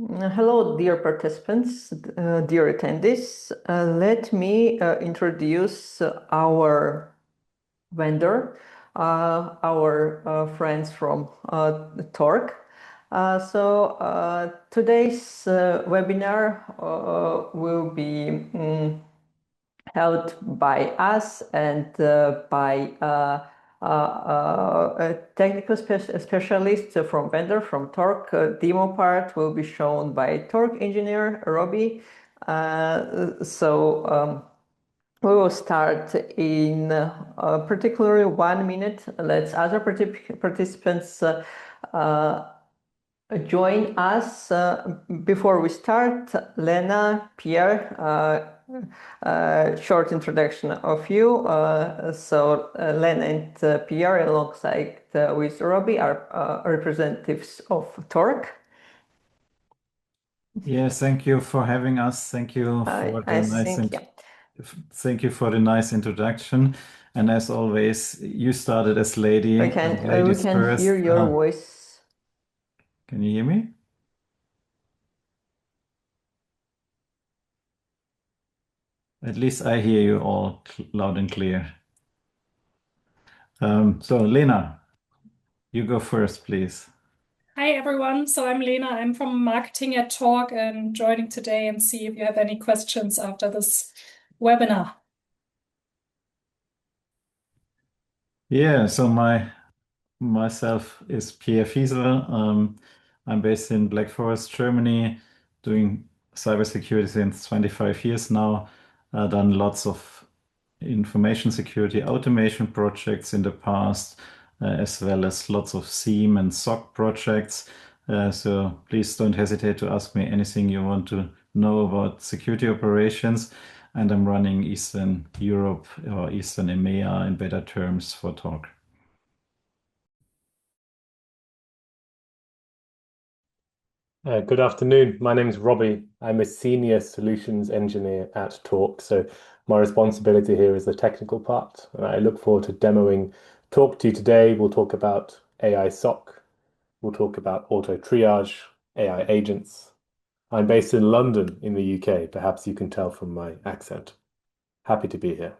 Hello, dear participants, dear attendees. Let me introduce our vendor, our friends from Torque. Today's webinar will be held by us and by a technical specialist from vendor from Torque. Demo part will be shown by Torque engineer Robbie. We will start in particularly 1 minute. Let's other participants join us. Before we start, Lena, Pierre, short introduction of you. Lena and Pierre, alongside with Robbie, are representatives of Torque. Yes, thank you for having us. Thank you for the nice introduction. And as always, you started as lady. We can hear your voice. Can you hear me? At least I hear you all loud and clear. So Lena, you go first, please. Hi everyone, so I'm Lena, I'm from marketing at Torque and joining today and see if you have any questions after this webinar. Yeah, so myself is Pierre Fiesel. I'm based in Black Forest, Germany, doing cybersecurity since 25 years now. I've done lots of information security automation projects in the past, as well as lots of SIEM and SOC projects. So please don't hesitate to ask me anything you want to know about security operations. And I'm running Eastern Europe or Eastern EMEA in better terms for Torque. Good afternoon. My name is Robbie. I'm a senior solutions engineer at Torque. So my responsibility here is the technical part. I look forward to demoing Torque to you today. We'll talk about AI SOC. We'll talk about auto triage, AI agents. I'm based in London in the UK. Perhaps you can tell from my accent. Happy to be here.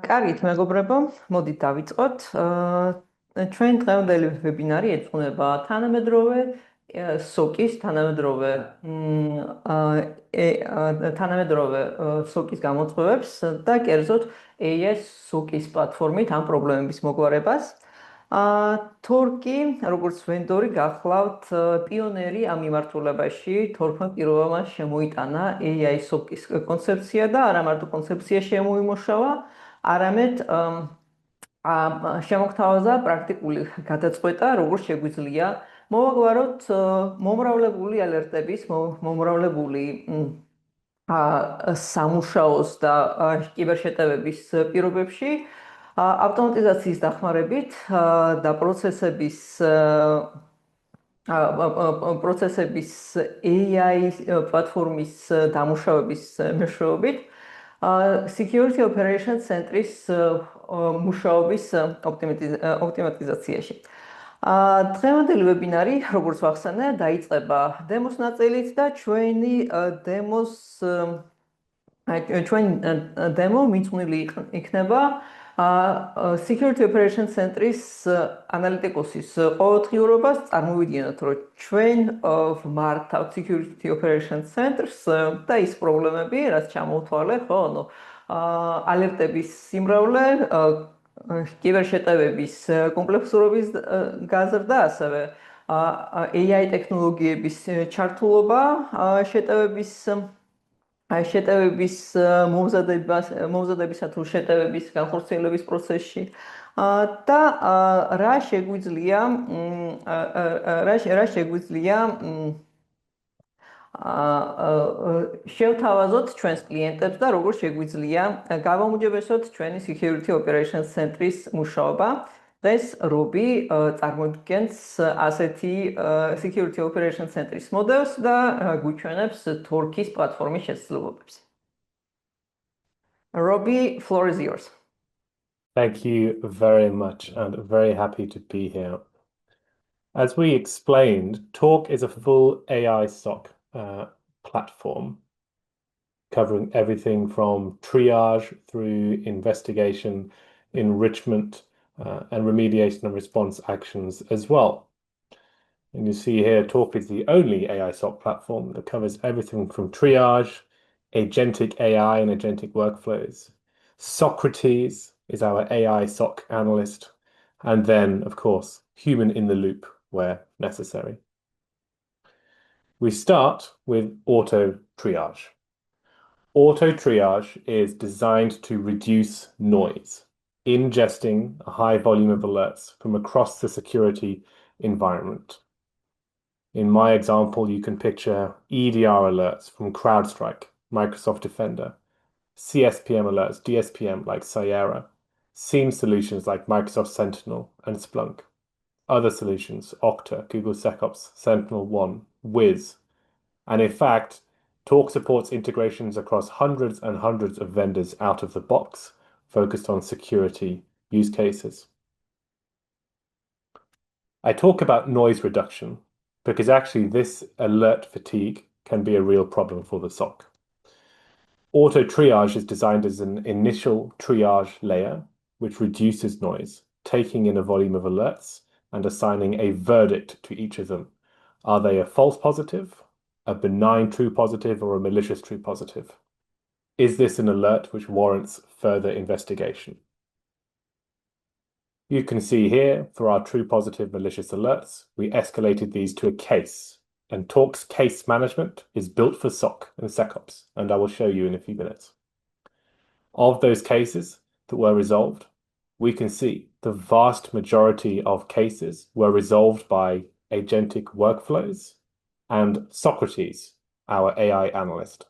კარგით, მეგობრებო, მოდით დავიწყოთ. ჩვენ დღევანდელი ვებინარი ეძღვნება თანამედროვე SOC-ის, თანამედროვე SOC-ის გამოწვევებს და კერძოდ AI SOC-ის პლატფორმით ამ პრობლემების მოგვარებას. Torque, როგორც ვენდორი, გახლავთ პიონერი ამ მიმართულებაში. Torque-მა პირველმა შემოიტანა AI SOC-ის კონცეფცია და არა მარტო კონცეფცია შემოიმუშავა, არამედ შემოგთავაზა პრაქტიკული გადაწყვეტა, როგორ შეგვიძლია მოვაგვაროთ მომრავლებული ალერტების, მომრავლებული სამუშაოს და კიბერშეტევების პირობებში ავტომატიზაციის დახმარებით და პროცესების AI პლატფორმის დამუშავების მეშვეობით Security Operations Center-ის მუშაობის ოპტიმიზაციაში. დღევანდელი ვებინარი, როგორც ვახსენე, დაიწყება დემოს ნაწილით და ჩვენი დემო მიძღვნილი იქნება Security Operations Center-ის ანალიტიკოსის ყოველდღიურობას. წარმოვიდგინოთ, რომ ჩვენ ვმართავთ Security Operations Center-ს და ის პრობლემები, რაც ჩამოვთვალე, ხო, ალერტების სიმრავლე, კიბერშეტევების კომპლექსურობის გაზრდა, ასევე AI ტექნოლოგიების ჩართულობა, შეტევების მომზადებისა თუ შეტევების განხორციელების პროცესში და რა შეგვიძლია შევთავაზოთ ჩვენს კლიენტებს და როგორ შეგვიძლია გავაუმჯობესოთ ჩვენი Security Operations Center-ის მუშაობა. დღეს Robi წარმოადგენს ასეთი security operation center-ის მოდელს და გვიჩვენებს Torque-ის პლატფორმის შესაძლებლობებს. Robi, floor is yours. Thank you very much, and very happy to be here. As we explained, Torque is a full AI SOC platform covering everything from triage through investigation, enrichment, and remediation and response actions as well. And you see here, Torque is the only AI SOC platform that covers everything from triage, agentic AI and agentic workflows. Socrates is our AI SOC analyst, and then, of course, human in the loop where necessary. We start with auto triage. Auto triage is designed to reduce noise, ingesting a high volume of alerts from across the security environment. In my example, you can picture EDR alerts from CrowdStrike, Microsoft Defender, CSPM alerts, DSPM like Cyera, SIEM solutions like Microsoft Sentinel and Splunk, other solutions, Okta, Google SecOps, SentinelOne, Wiz, and in fact, Torque supports integrations across hundreds and hundreds of vendors out of the box, focused on security use cases. I talk about noise reduction because actually this alert fatigue can be a real problem for the SOC. Auto triage is designed as an initial triage layer, which reduces noise, taking in a volume of alerts and assigning a verdict to each of them. Are they a false positive, a benign true positive, or a malicious true positive? Is this an alert which warrants further investigation? You can see here, for our true positive malicious alerts, we escalated these to a case, and Torque's case management is built for SOC and SecOps, and I will show you in a few minutes. Of those cases that were resolved, we can see the vast majority of cases were resolved by agentic workflows and Socrates, our AI analyst,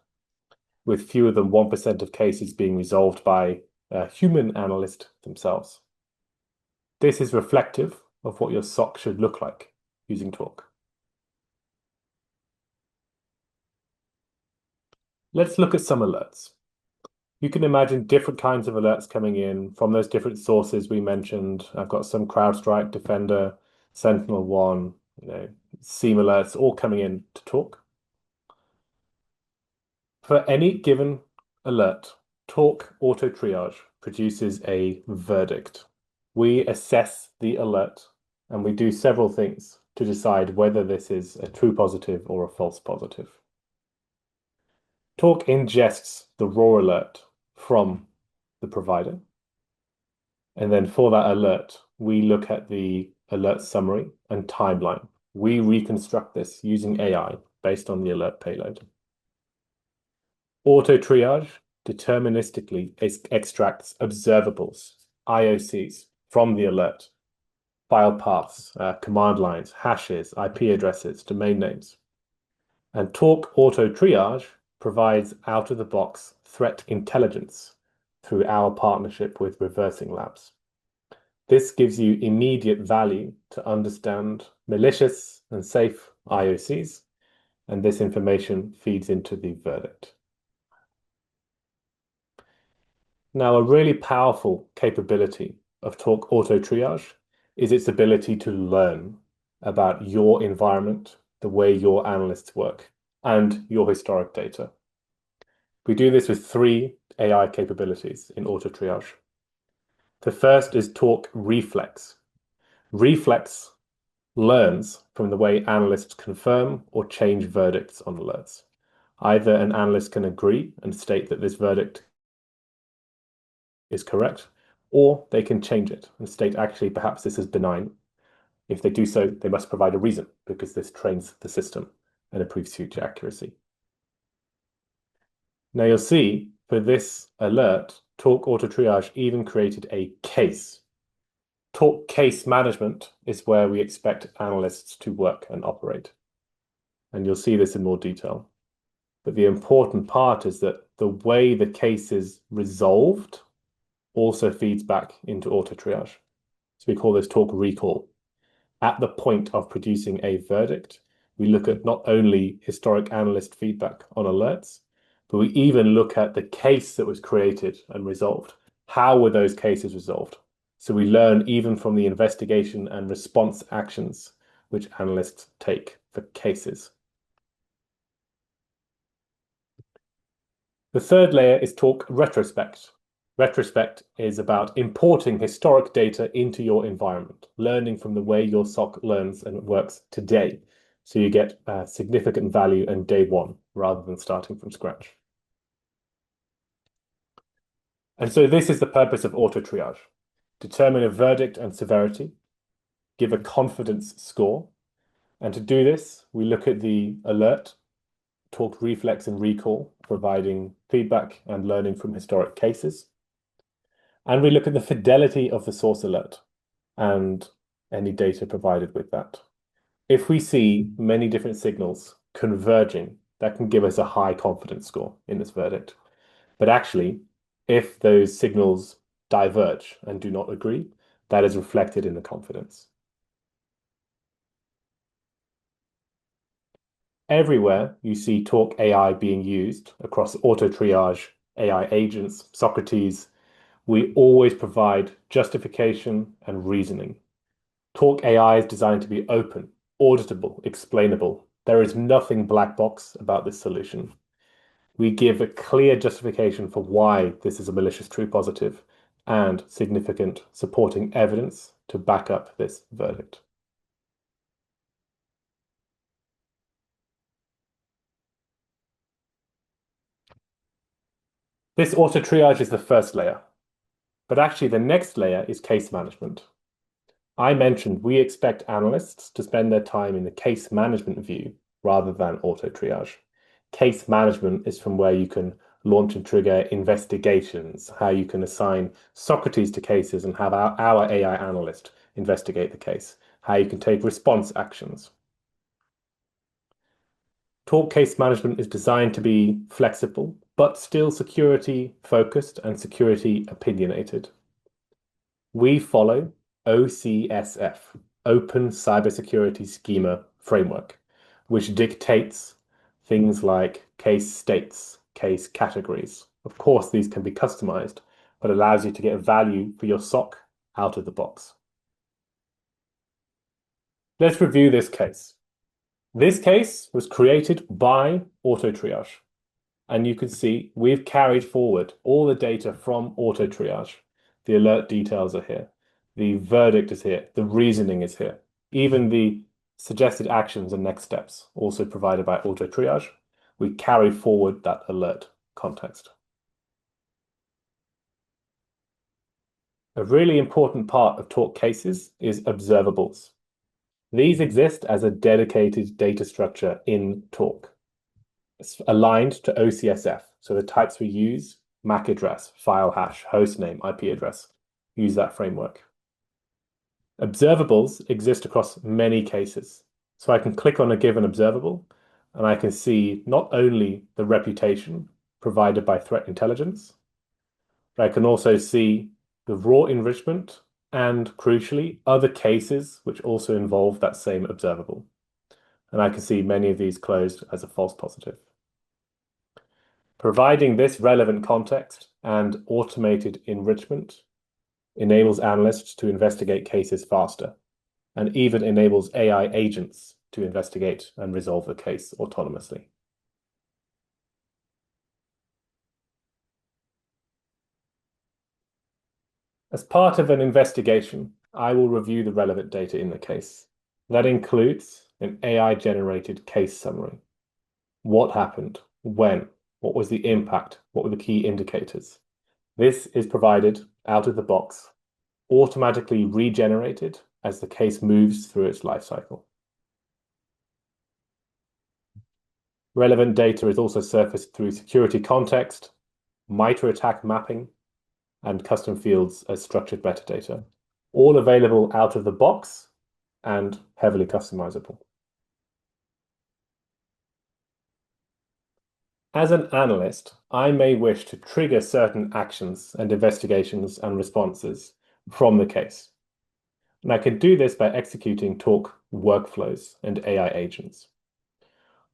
with fewer than 1% of cases being resolved by a human analyst themselves. This is reflective of what your SOC should look like using Torque. Let's look at some alerts. You can imagine different kinds of alerts coming in from those different sources we mentioned. I've got some CrowdStrike, Defender, SentinelOne, SIEM alerts all coming in to Torque. For any given alert, Torque Auto Triage produces a verdict. We assess the alert and we do several things to decide whether this is a true positive or a false positive. Torque ingests the raw alert from the provider. And then for that alert, we look at the alert summary and timeline. We reconstruct this using AI based on the alert payload. Auto triage deterministically extracts observables, IOCs, from the alert, file paths, command lines, hashes, IP addresses, domain names. And Torque Auto Triage provides out-of-the-box threat intelligence through our partnership with Reversing Labs. This gives you immediate value to understand malicious and safe IOCs, and this information feeds into the verdict. Now, a really powerful capability of Torque Auto Triage is its ability to learn about your environment, the way your analysts work, and your historic data. We do this with 3 AI capabilities in Auto Triage. The first is Torque Reflex. Reflex learns from the way analysts confirm or change verdicts on alerts. Either an analyst can agree and state that this verdict is correct, or they can change it and state, actually, perhaps this is benign. If they do so, they must provide a reason, because this trains the system and improves future accuracy. Now you'll see, for this alert, Torque Auto Triage even created a case. Torque Case Management is where we expect analysts to work and operate. And you'll see this in more detail. But the important part is that the way the case is resolved also feeds back into Auto Triage. So we call this talk recall. At the point of producing a verdict, we look at not only historic analyst feedback on alerts, but we even look at the case that was created and resolved. How were those cases resolved? So we learn even from the investigation and response actions which analysts take for cases. The third layer is talk retrospect. Retrospect is about importing historic data into your environment, learning from the way your SOC learns and works today. So you get significant value in day one rather than starting from scratch. And so this is the purpose of auto triage. Determine a verdict and severity, give a confidence score. And to do this, we look at the alert, talk reflex and recall, providing feedback and learning from historic cases. And we look at the fidelity of the source alert and any data provided with that. If we see many different signals converging, that can give us a high confidence score in this verdict. But actually, if those signals diverge and do not agree, that is reflected in the confidence. Everywhere you see Talk AI being used across auto triage, AI agents, Socrates, we always provide justification and reasoning. Talk AI is designed to be open, auditable, explainable. There is nothing black box about this solution. We give a clear justification for why this is a malicious true positive and significant supporting evidence to back up this verdict. This auto triage is the first layer, but actually the next layer is case management. I mentioned we expect analysts to spend their time in the case management view rather than auto triage. Case management is from where you can launch and trigger investigations, how you can assign Socrates to cases and have our AI analyst investigate the case, how you can take response actions. Talk case management is designed to be flexible, but still security focused and security opinionated. We follow OCSF, Open Cybersecurity Schema Framework, which dictates things like case states, case categories. Of course, these can be customized, but allows you to get value for your SOC out of the box. Let's review this case. This case was created by auto triage. And you can see we've carried forward all the data from auto triage. The alert details are here. The verdict is here. The reasoning is here. Even the suggested actions and next steps also provided by auto triage. We carry forward that alert context. A really important part of Talk cases is observables. These exist as a dedicated data structure in Talk. It's aligned to OCSF. So the types we use, MAC address, file hash, host name, IP address, use that framework. Observables exist across many cases. So I can click on a given observable and I can see not only the reputation provided by threat intelligence, but I can also see the raw enrichment and, crucially, other cases which also involve that same observable. And I can see many of these closed as a false positive. Providing this relevant context and automated enrichment enables analysts to investigate cases faster and even enables AI agents to investigate and resolve the case autonomously. As part of an investigation, I will review the relevant data in the case. That includes an AI-generated case summary. What happened? When? What was the impact? What were the key indicators? This is provided out of the box, automatically regenerated as the case moves through its life cycle. Relevant data is also surfaced through security context, MITRE ATT&CK mapping, and custom fields as structured metadata, all available out of the box and heavily customizable. As an analyst, I may wish to trigger certain actions and investigations and responses from the case. And I can do this by executing Talk workflows and AI agents.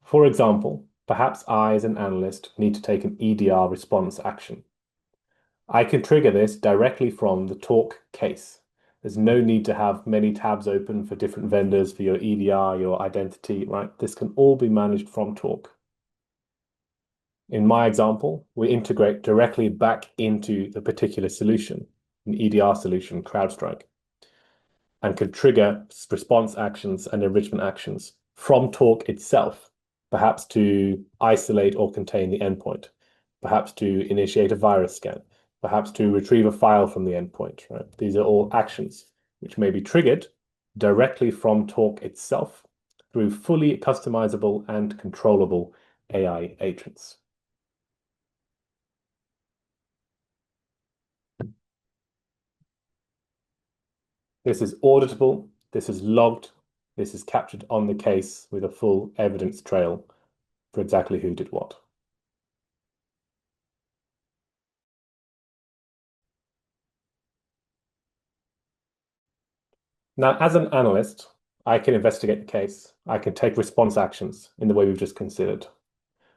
For example, perhaps I, as an analyst, need to take an EDR response action. I can trigger this directly from the Talk case. There's no need to have many tabs open for different vendors for your EDR, your identity, right? This can all be managed from Talk. In my example, we integrate directly back into the particular solution, an EDR solution, CrowdStrike, and can trigger response actions and enrichment actions from Talk itself, perhaps to isolate or contain the endpoint, perhaps to initiate a virus scan, perhaps to retrieve a file from the endpoint, right? These are all actions which may be triggered directly from Talk itself through fully customizable and controllable AI agents. This is auditable, this is logged, this is captured on the case with a full evidence trail for exactly who did what. Now, as an analyst, I can investigate the case. I can take response actions in the way we've just considered.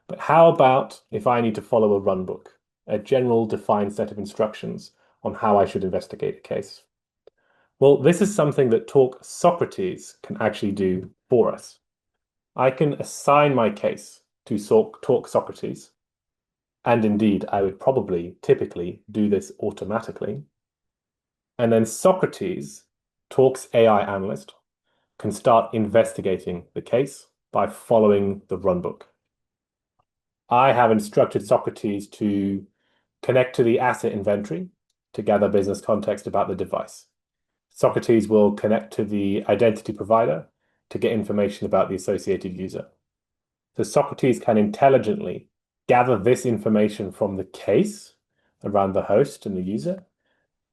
But how about if I need to follow a runbook, a general defined set of instructions on how I should investigate a case? Well, this is something that Talk Socrates can actually do for us. I can assign my case to Talk Socrates, and indeed, I would probably typically do this automatically. And then Socrates, Talk's AI analyst, can start investigating the case by following the runbook. I have instructed Socrates to connect to the asset inventory to gather business context about the device. Socrates will connect to the identity provider to get information about the associated user. So Socrates can intelligently gather this information from the case around the host and the user,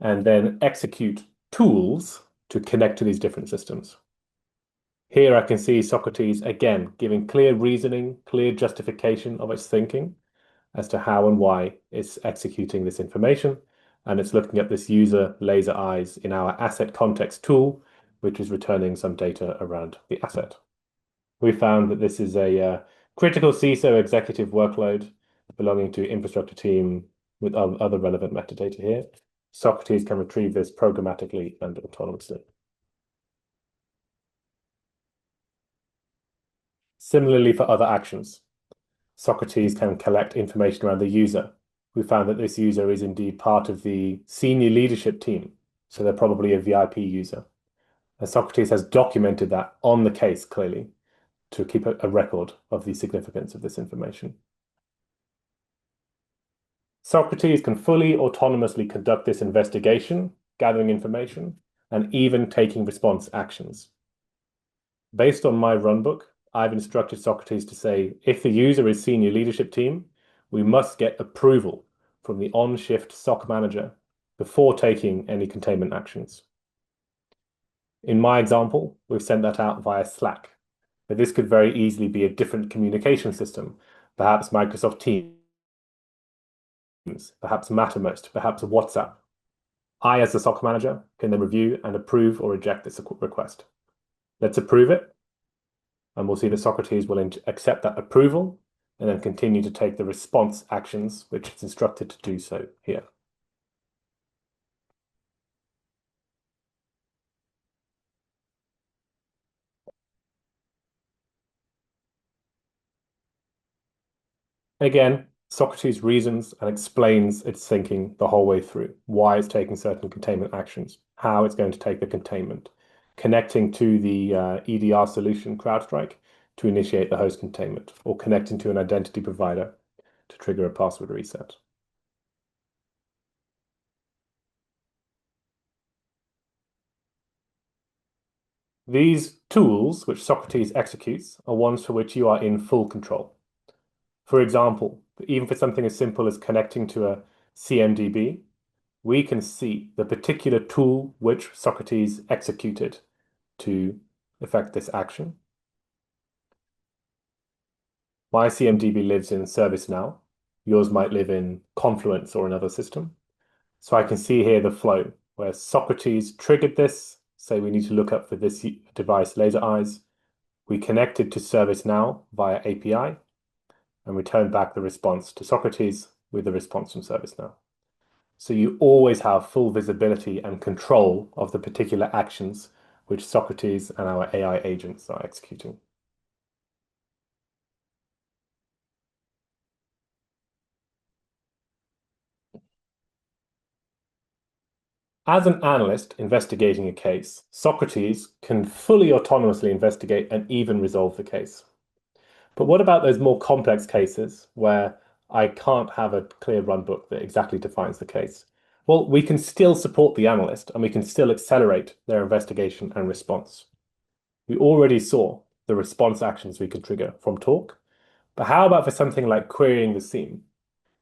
and then execute tools to connect to these different systems. Here I can see Socrates again giving clear reasoning, clear justification of its thinking as to how and why it's executing this information. And it's looking at this user laser eyes in our asset context tool, which is returning some data around the asset. We found that this is a critical CISO executive workload belonging to infrastructure team with other relevant metadata here. Socrates can retrieve this programmatically and autonomously. Similarly for other actions, Socrates can collect information around the user. We found that this user is indeed part of the senior leadership team, so they're probably a VIP user. And Socrates has documented that on the case clearly to keep a record of the significance of this information. Socrates can fully autonomously conduct this investigation, gathering information, and even taking response actions. Based on my runbook, I've instructed Socrates to say, if the user is senior leadership team, we must get approval from the on-shift SOC manager before taking any containment actions. In my example, we've sent that out via Slack, but this could very easily be a different communication system, perhaps Microsoft Teams, perhaps Mattermost, perhaps WhatsApp. I, as the SOC manager, can then review and approve or reject this request. Let's approve it. And we'll see that Socrates will accept that approval and then continue to take the response actions, which it's instructed to do so here. Again, Socrates reasons and explains its thinking the whole way through, why it's taking certain containment actions, how it's going to take the containment, connecting to the EDR solution CrowdStrike to initiate the host containment, or connecting to an identity provider to trigger a password reset. These tools, which Socrates executes, are ones for which you are in full control. For example, even for something as simple as connecting to a CMDB, we can see the particular tool which Socrates executed to effect this action. My CMDB lives in ServiceNow. Yours might live in Confluence or another system. So I can see here the flow where Socrates triggered this, say we need to look up for this device laser eyes. We connect it to ServiceNow via API and return back the response to Socrates with the response from ServiceNow. So you always have full visibility and control of the particular actions which Socrates and our AI agents are executing. As an analyst investigating a case, Socrates can fully autonomously investigate and even resolve the case. But what about those more complex cases where I can't have a clear runbook that exactly defines the case? Well, we can still support the analyst and we can still accelerate their investigation and response. We already saw the response actions we could trigger from talk, but how about for something like querying the SIEM?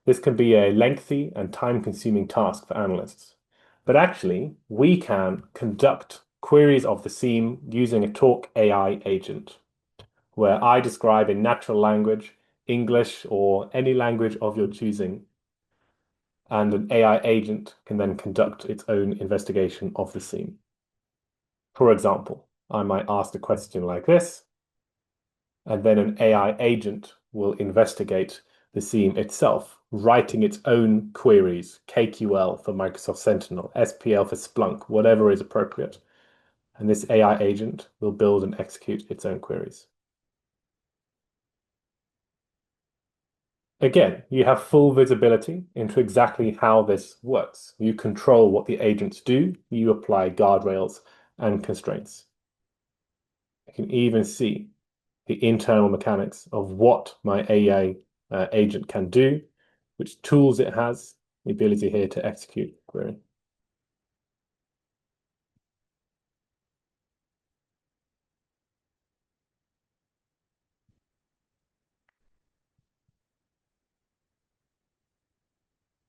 This can be a lengthy and time-consuming task for analysts. But actually, we can conduct queries of the SIEM using a Talk AI agent, where I describe in natural language, English, or any language of your choosing, and an AI agent can then conduct its own investigation of the SIEM. For example, I might ask a question like this, and then an AI agent will investigate the SIEM itself, writing its own queries, KQL for Microsoft Sentinel, SPL for Splunk, whatever is appropriate. And this AI agent will build and execute its own queries. Again, you have full visibility into exactly how this works. You control what the agents do, you apply guardrails and constraints. You can even see the internal mechanics of what my AI agent can do, which tools it has, the ability here to execute query.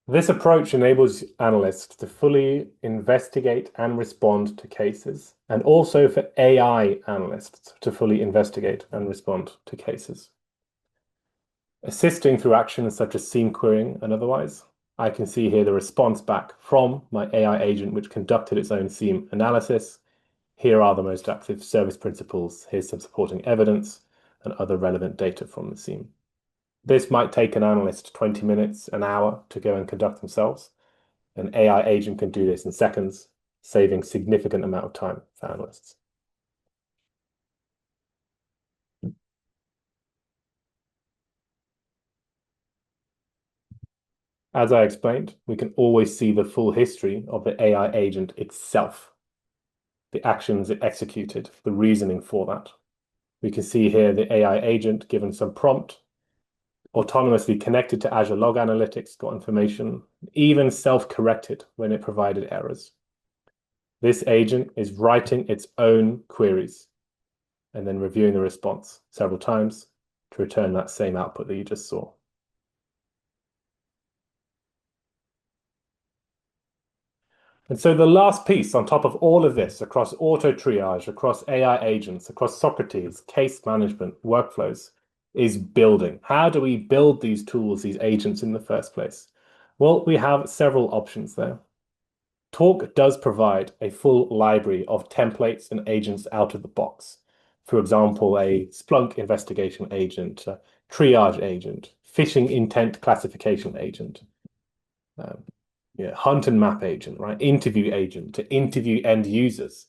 This approach enables analysts to fully investigate and respond to cases, and also for AI analysts to fully investigate and respond to cases. Assisting through actions such as SIEM querying and otherwise, I can see here the response back from my AI agent, which conducted its own SIEM analysis. Here are the most active service principals. Here's some supporting evidence and other relevant data from the SIEM. This might take an analyst 20 minutes, an hour to go and conduct themselves. An AI agent can do this in seconds, saving significant amount of time for analysts. As I explained, we can always see the full history of the AI agent itself, the actions it executed, the reasoning for that. We can see here the AI agent given some prompt, autonomously connected to Azure Log Analytics, got information, even self-corrected when it provided errors. This agent is writing its own queries and then reviewing the response several times to return that same output that you just saw. And so the last piece on top of all of this, across auto triage, across AI agents, across Socrates, case management, workflows, is building. How do we build these tools, these agents in the first place? Well, we have several options there. Talk does provide a full library of templates and agents out of the box. For example, a Splunk investigation agent, a triage agent, phishing intent classification agent, hunt and map agent, right? Interview agent to interview end users.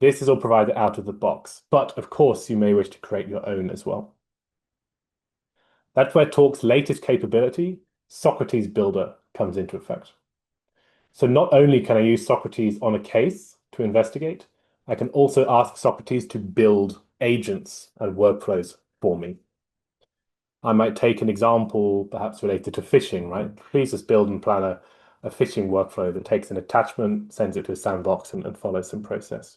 This is all provided out of the box, but of course you may wish to create your own as well. That's where Talk's latest capability, Socrates Builder, comes into effect. So not only can I use Socrates on a case to investigate, I can also ask Socrates to build agents and workflows for me. I might take an example perhaps related to phishing, right? Please just build and plan a phishing workflow that takes an attachment, sends it to a sandbox, and follows some process.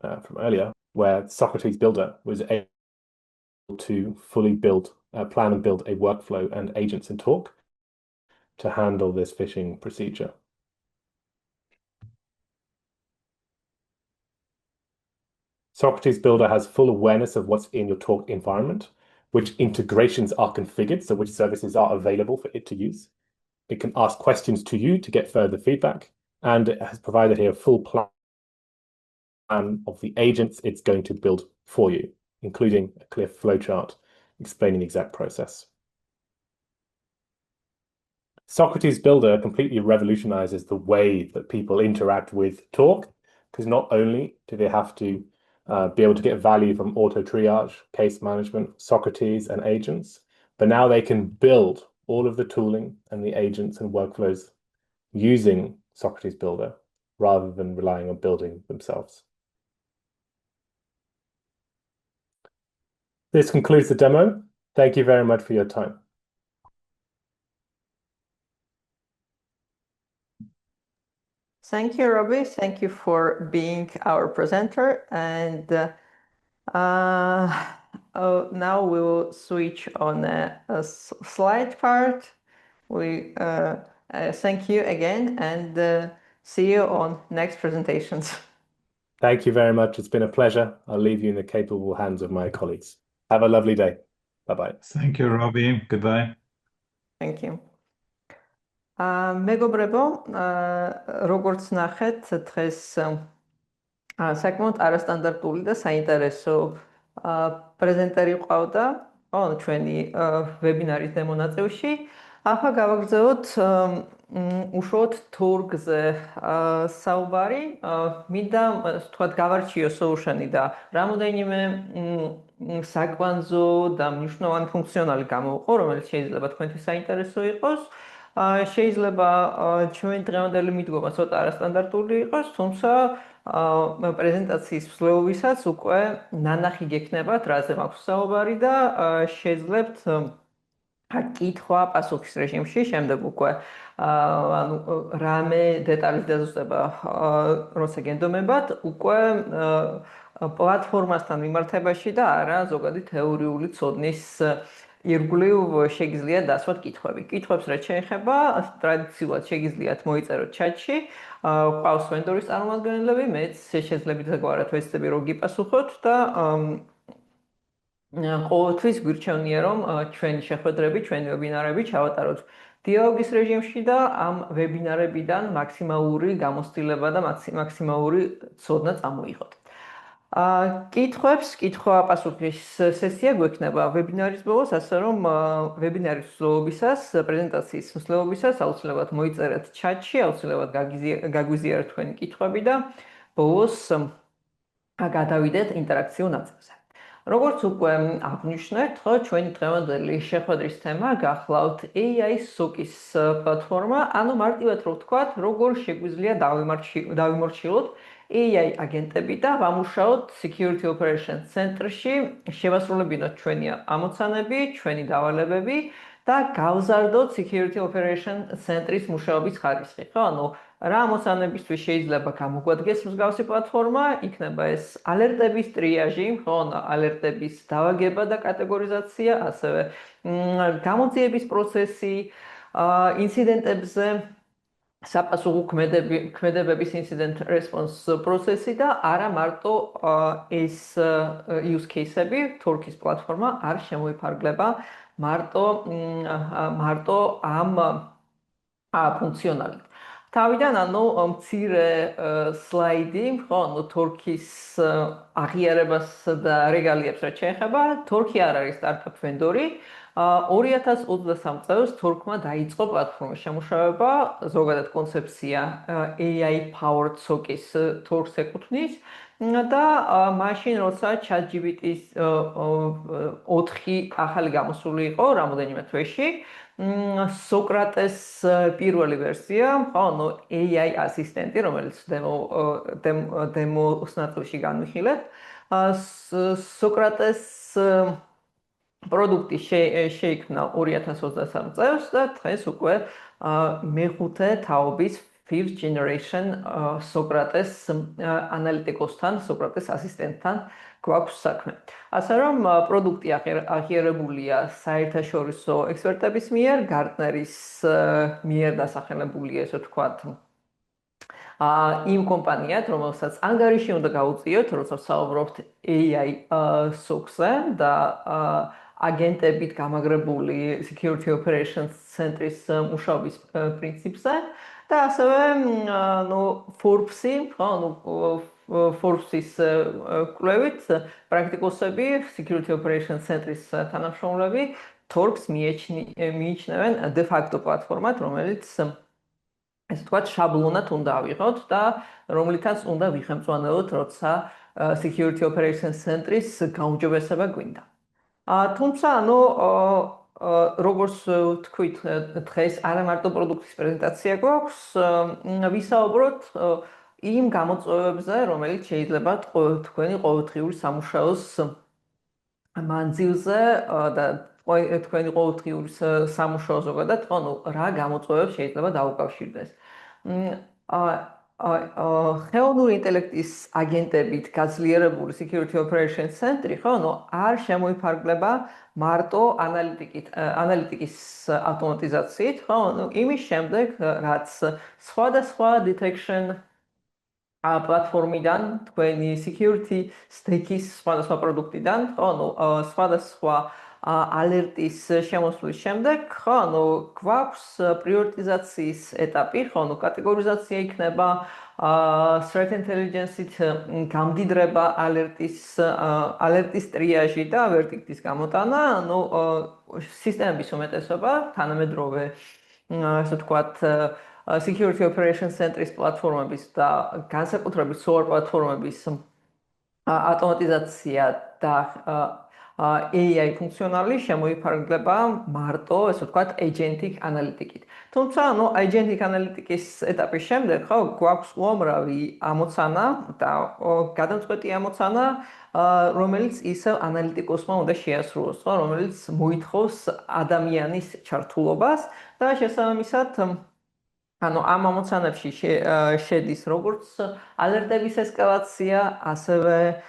From earlier, where Socrates Builder was able to fully build, plan and build a workflow and agents in Talk to handle this phishing procedure. Socrates Builder has full awareness of what's in your Talk environment, which integrations are configured, so which services are available for it to use. It can ask questions to you to get further feedback, and it has provided here a full plan of the agents it's going to build for you, including a clear flowchart explaining the exact process. Socrates Builder completely revolutionizes the way that people interact with Talk, because not only do they have to be able to get value from auto triage, case management, Socrates, and agents, but now they can build all of the tooling and the agents and workflows using Socrates Builder rather than relying on building themselves. This concludes the demo. Thank you very much for your time. Thank you, Robbie. Thank you for being our presenter. And now we will switch on a slide part. We thank you again and see you on next presentations. Thank you very much. It's been a pleasure. I'll leave you in the capable hands of my colleagues. Have a lovely day. Bye-bye. Thank you, Robbie. Goodbye. Thank you. მეგობრებო, როგორც ნახეთ, დღეს საკმაოდ არასტანდარტული და საინტერესო პრეზენტერი ყავდა ჩვენი ვებინარის დემო ნაწილში. ახლა გავაგრძელოთ უშუალოდ თორგზე საუბარი. მინდა თქვათ გავარჩიო solution-ი და რამოდენიმე საკვანძო და მნიშვნელოვანი ფუნქციონალი გამოვყო, რომელიც შეიძლება თქვენთვის საინტერესო იყოს. შეიძლება ჩვენ დღევანდელი მიდგომა ცოტა არასტანდარტული იყოს, თუმცა პრეზენტაციის მსვლელობისას უკვე ნანახი გექნებათ, რაზე მაქვს საუბარი და შეძლებთ კითხვა-პასუხის რეჟიმში, შემდეგ უკვე ანუ რამე დეტალის დაზუსტება როცა გენდომებათ, უკვე პლატფორმასთან მიმართებაში და არა ზოგადი თეორიული ცოდნის ირგვლივ შეგიძლიათ დასვათ კითხვები. კითხვებს რაც შეეხება, ტრადიციულად შეგიძლიათ მოიწეროთ ჩატში. ყავს ვენდორის წარმომადგენლები, მეც შეძლებთ ზოგადად ვეცდები რომ გიპასუხოთ და ყოველთვის გვირჩევნია რომ ჩვენი შეხვედრები, ჩვენი ვებინარები ჩავატაროთ დიალოგის რეჟიმში და ამ ვებინარებიდან მაქსიმალური გამოცდილება და მაქსიმალური ცოდნა წამოიღოთ. კითხვებს, კითხვა-პასუხის სესია გვექნება ვებინარის ბოლოს, ასე რომ ვებინარის მსვლელობისას, პრეზენტაციის მსვლელობისას აუცილებლად მოიწერეთ ჩატში, აუცილებლად გაგვიზიარეთ თქვენი კითხვები და ბოლოს გადავიდეთ ინტერაქციულ ნაწილზე. როგორც უკვე აღნიშნეთ, ხო, ჩვენი დღევანდელი შეხვედრის თემა გახლავთ AI SOC-ის პლატფორმა, ანუ მარტივად რო ვთქვათ, როგორ შეგვიძლია დავიმორჩილოთ AI აგენტები და ვამუშაოთ Security Operations ცენტრში, შევასრულებინოთ ჩვენი ამოცანები, ჩვენი დავალებები და გავზარდოთ Security Operations ცენტრის მუშაობის ხარისხი, ხო? ანუ რა ამოცანებისთვის შეიძლება გამოგვადგეს მსგავსი პლატფორმა, იქნება ეს ალერტების ტრიაჟი, ხო, ალერტების დავაგება და კატეგორიზაცია, ასევე გამოძიების პროცესი, ინციდენტებზე საპასუხო ქმედებების incident response პროცესი და არა მარტო ეს use case-ები, Torque-ის პლატფორმა არ შემოიფარგლება მარტო ამ ფუნქციონალით. თავიდან ანუ მცირე სლაიდი, ხო, ანუ Torque-ის აღიარებას და რეგალიებს რაც შეეხება, Torque არ არის სტარტაპ ვენდორი. 2023 წელს Torque-მა დაიწყო პლატფორმის შემუშავება, ზოგადად კონცეფცია AI powered SOC-ის Torque-ს ეკუთვნის და მაშინ როცა ChatGPT-ის 4 ახალი გამოსული იყო რამოდენიმე თვეში, Socrates პირველი ვერსია, ხო, ანუ AI ასისტენტი, რომელიც დემოს ნაწილში განვიხილეთ, Socrates პროდუქტი შეიქმნა 2023 წელს და დღეს უკვე მეხუთე თაობის 5th generation Socrates ანალიტიკოსთან, Socrates ასისტენტთან გვაქვს საქმე. ასე რომ პროდუქტი აღიარებულია საერთაშორისო ექსპერტების მიერ, Gartner-ის მიერ დასახელებულია, ესე ვთქვათ, იმ კომპანიად, რომელსაც ანგარიში უნდა გაუწიოთ, როცა საუბრობთ AI SOC-ზე და აგენტებით გამაგრებული Security Operations ცენტრის მუშაობის პრინციპზე და ასევე Forbes-ი, Forbes-ის კვლევით პრაქტიკოსები Security Operations ცენტრის თანამშრომლები Torx მიიჩნევენ de facto პლატფორმად, რომელიც ესე ვთქვათ, შაბლონად უნდა ავიღოთ და რომლითაც უნდა ვიხემწვანებოთ, როცა Security Operations ცენტრის გაუმჯობესება გვინდა. თუმცა, როგორც ვთქვით, დღეს არა მარტო პროდუქტის პრეზენტაცია გვაქვს, ვისაუბროთ იმ გამოწვევებზე, რომელიც შეიძლება თქვენი ყოველდღიური სამუშაოს მანძილზე და თქვენი ყოველდღიური სამუშაო ზოგადად, რა გამოწვევებს შეიძლება დაუკავშირდეს. ხელოვნური ინტელექტის აგენტებით გაძლიერებული Security Operations ცენტრი, არ შემოიფარგლება მარტო ანალიტიკის ავტომატიზაციით, იმის შემდეგ, რაც სხვადასხვა detection პლატფორმიდან, თქვენი security stack-ის სხვადასხვა პროდუქტიდან, სხვადასხვა ალერტის შემოსვლის შემდეგ, გვაქვს პრიორიტიზაციის ეტაპი, კატეგორიზაცია იქნება, threat intelligence-ით გამდიდრება ალერტის ტრიაჟი და ვერდიქტის გამოტანა, სისტემების უმეტესობა, თანამედროვე, ასე ვთქვათ, Security Operations ცენტრის პლატფორმების და განსაკუთრებით SOAR პლატფორმების ავტომატიზაცია და AI ფუნქციონალი შემოიფარგლება მარტო, ასე ვთქვათ, agentic analytic-ით. თუმცა, agentic analytic-ის ეტაპის შემდეგ, გვაქვს უამრავი ამოცანა და გადამწყვეტი ამოცანა, რომელიც ისევ ანალიტიკოსმა უნდა შეასრულოს, რომელიც მოითხოვს ადამიანის ჩართულობას და შესაბამისად ამ ამოცანებში შედის როგორც ალერტების ესკალაცია, ასევე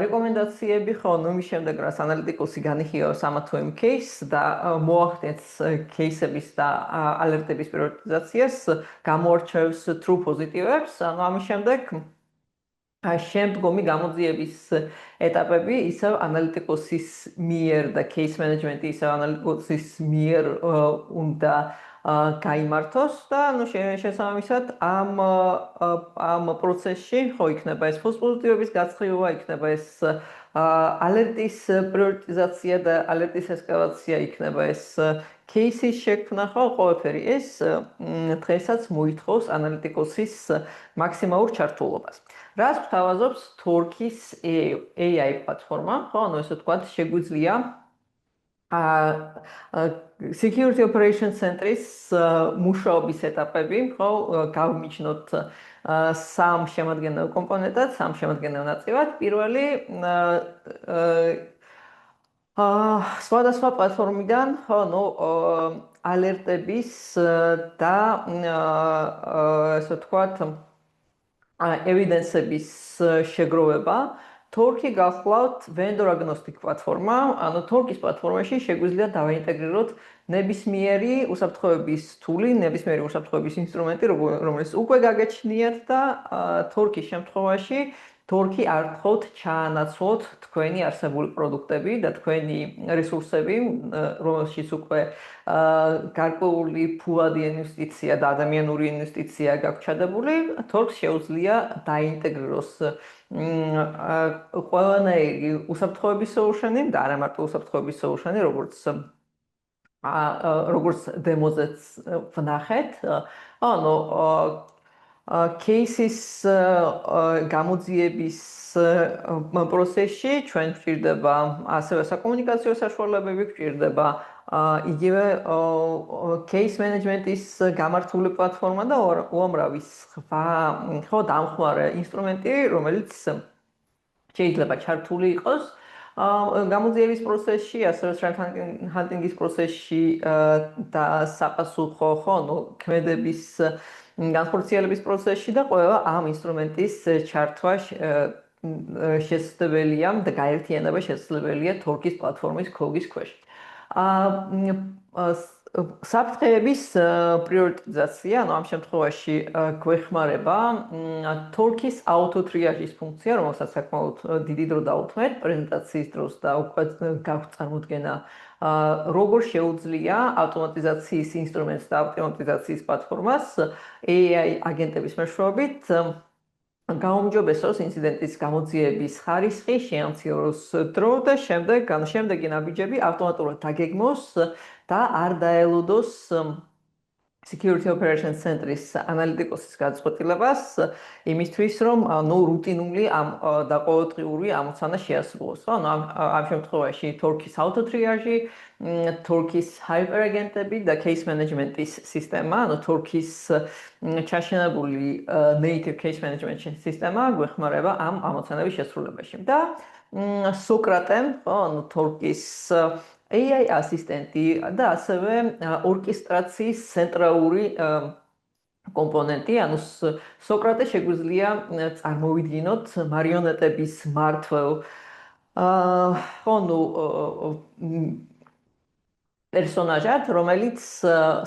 რეკომენდაციები, იმის შემდეგ, რაც ანალიტიკოსი განიხილავს ამა თუ იმ кейსს და მოახდენს кейსების და ალერტების პრიორიტიზაციას, გამოარჩევს true positive-ებს, ამის შემდეგ შემდგომი გამოძიების ეტაპები ისევ ანალიტიკოსის მიერ და case management-ი ისევ ანალიტიკოსის მიერ უნდა გაიმართოს და შესაბამისად ამ პროცესში იქნება ეს false positive-ების გაცხილვა, იქნება ეს ალერტის პრიორიტიზაცია და ალერტის ესკალაცია, იქნება ეს кейსის შექმნა, ყველაფერი ეს დღესაც მოითხოვს ანალიტიკოსის მაქსიმალურ ჩართულობას. რას გვთავაზობს Torx-ის AI პლატფორმა, ესე ვთქვათ, შეგვიძლია Security Operations ცენტრის მუშაობის ეტაპები, გავმიჩნოთ სამ შემადგენელ კომპონენტად, სამ შემადგენელ ნაწილად. პირველი სხვადასხვა პლატფორმიდან, ალერტების და ესე ვთქვათ, evidence-ების შეგროვება. Torx-ი გახლავთ vendor agnostic პლატფორმა, Torx-ის პლატფორმაში შეგვიძლია დავაინტეგრიროთ ნებისმიერი უსაფრთხოების თული, ნებისმიერი უსაფრთხოების ინსტრუმენტი, რომელიც უკვე გაგეჩნიათ და Torx-ის შემთხვევაში Torx-ი არ გთხოვთ ჩაანაცვლოთ თქვენი არსებული პროდუქტები და თქვენი რესურსები, რომელშიც უკვე გარკვეული ფულადი ინვესტიცია და ადამიანური ინვესტიცია გაქვთ ჩადებული, Torx შეუძლია დაინტეგრიროს ყველანაირი უსაფრთხოების solution-ი და არა მარტო უსაფრთხოების solution-ი, როგორც დემოზეც ვნახეთ, кейსის გამოძიების პროცესში ჩვენ გვჭირდება ასევე საკომუნიკაციო საშუალებები, გვჭირდება იგივე case management-ის გამართული პლატფორმა და უამრავი სხვა დამხმარე ინსტრუმენტი, რომელიც შეიძლება ჩართული იყოს გამოძიების პროცესში, ასევე threat hunting-ის პროცესში და საპასუხო ქმედების განხორციელების პროცესში და ყველა ამ ინსტრუმენტის ჩართვა შესაძლებელია და გაერთიანება შესაძლებელია Torx-ის პლატფორმის ქოგის ქვეშ. საფრთხეების პრიორიტიზაცია, ანუ ამ შემთხვევაში გვეხმარება თორქის აუთოტრიაჟის ფუნქცია, რომელსაც საკმაოდ დიდი დრო დაუთმეთ პრეზენტაციის დროს და უკვე გაქვთ წარმოდგენა, როგორ შეუძლია ავტომატიზაციის ინსტრუმენტს და ავტომატიზაციის პლატფორმას AI აგენტების მეშვეობით გაუმჯობესოს ინციდენტის გამოძიების ხარისხი, შეამციროს დრო და შემდეგი ნაბიჯები ავტომატურად დაგეგმოს და არ დაელოდოს Security Operations Center-ის ანალიტიკოსის გადაწყვეტილებას იმისთვის, რომ რუტინული და ყოველდღიური ამოცანა შეასრულოს. ამ შემთხვევაში თორქის აუთოტრიაჟი, თორქის ჰაიპერაგენტები და case management-ის სისტემა, თორქის ჩაშენებული native case management სისტემა გვეხმარება ამ ამოცანების შესრულებაში. და სოკრატე, თორქის AI ასისტენტი და ასევე ორკესტრაციის ცენტრალური კომპონენტი, ანუ სოკრატე შეგვიძლია წარმოვიდგინოთ მარიონეტების მმართველ პერსონაჟად, რომელიც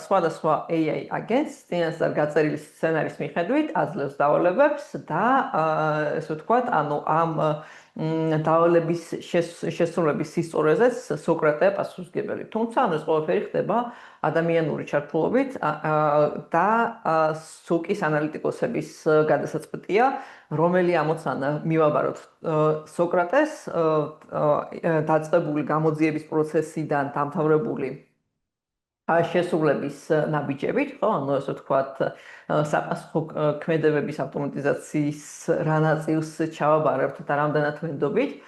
სხვადასხვა AI აგენტს წინასწარ გაწერილი სცენარის მიხედვით აძლევს დავალებებს და ესე ვთქვათ, ამ დავალების შესრულების ისტორიაზეც სოკრატე პასუხისმგებელი. თუმცა ეს ყველაფერი ხდება ადამიანური ჩართულობით და სოკის ანალიტიკოსების გადასაწყვეტია, რომელი ამოცანა მივაბაროთ სოკრატეს დაწყებული გამოძიების პროცესიდან დამთავრებული შესრულების ნაბიჯებით, ანუ ესე ვთქვათ, საპასუხო ქმედებების ავტომატიზაციის რა ნაწილს ჩავაბარებთ და რამდენად ვენდობით,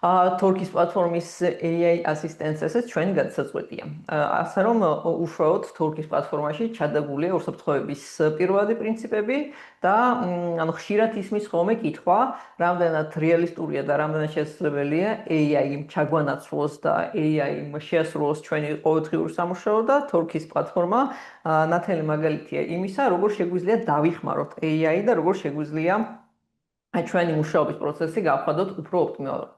თორქის პლატფორმის AI ასისტენტს ესეც ჩვენი გადასაწყვეტია. ასე რომ უშუალოდ თორქის პლატფორმაში ჩადებულია უსაფრთხოების პირველადი პრინციპები და ხშირად ისმის ხოლმე კითხვა, რამდენად რეალისტურია და რამდენად შესაძლებელია AI-ი ჩაგვანაცვლოს და AI-ი შეასრულოს ჩვენი ყოველდღიურ სამუშაო და თორქის პლატფორმა ნათელი მაგალითია იმისა, როგორ შეგვიძლია დავიხმაროთ AI და როგორ შეგვიძლია ჩვენი მუშაობის პროცესი გავხადოთ უფრო ოპტიმალურად.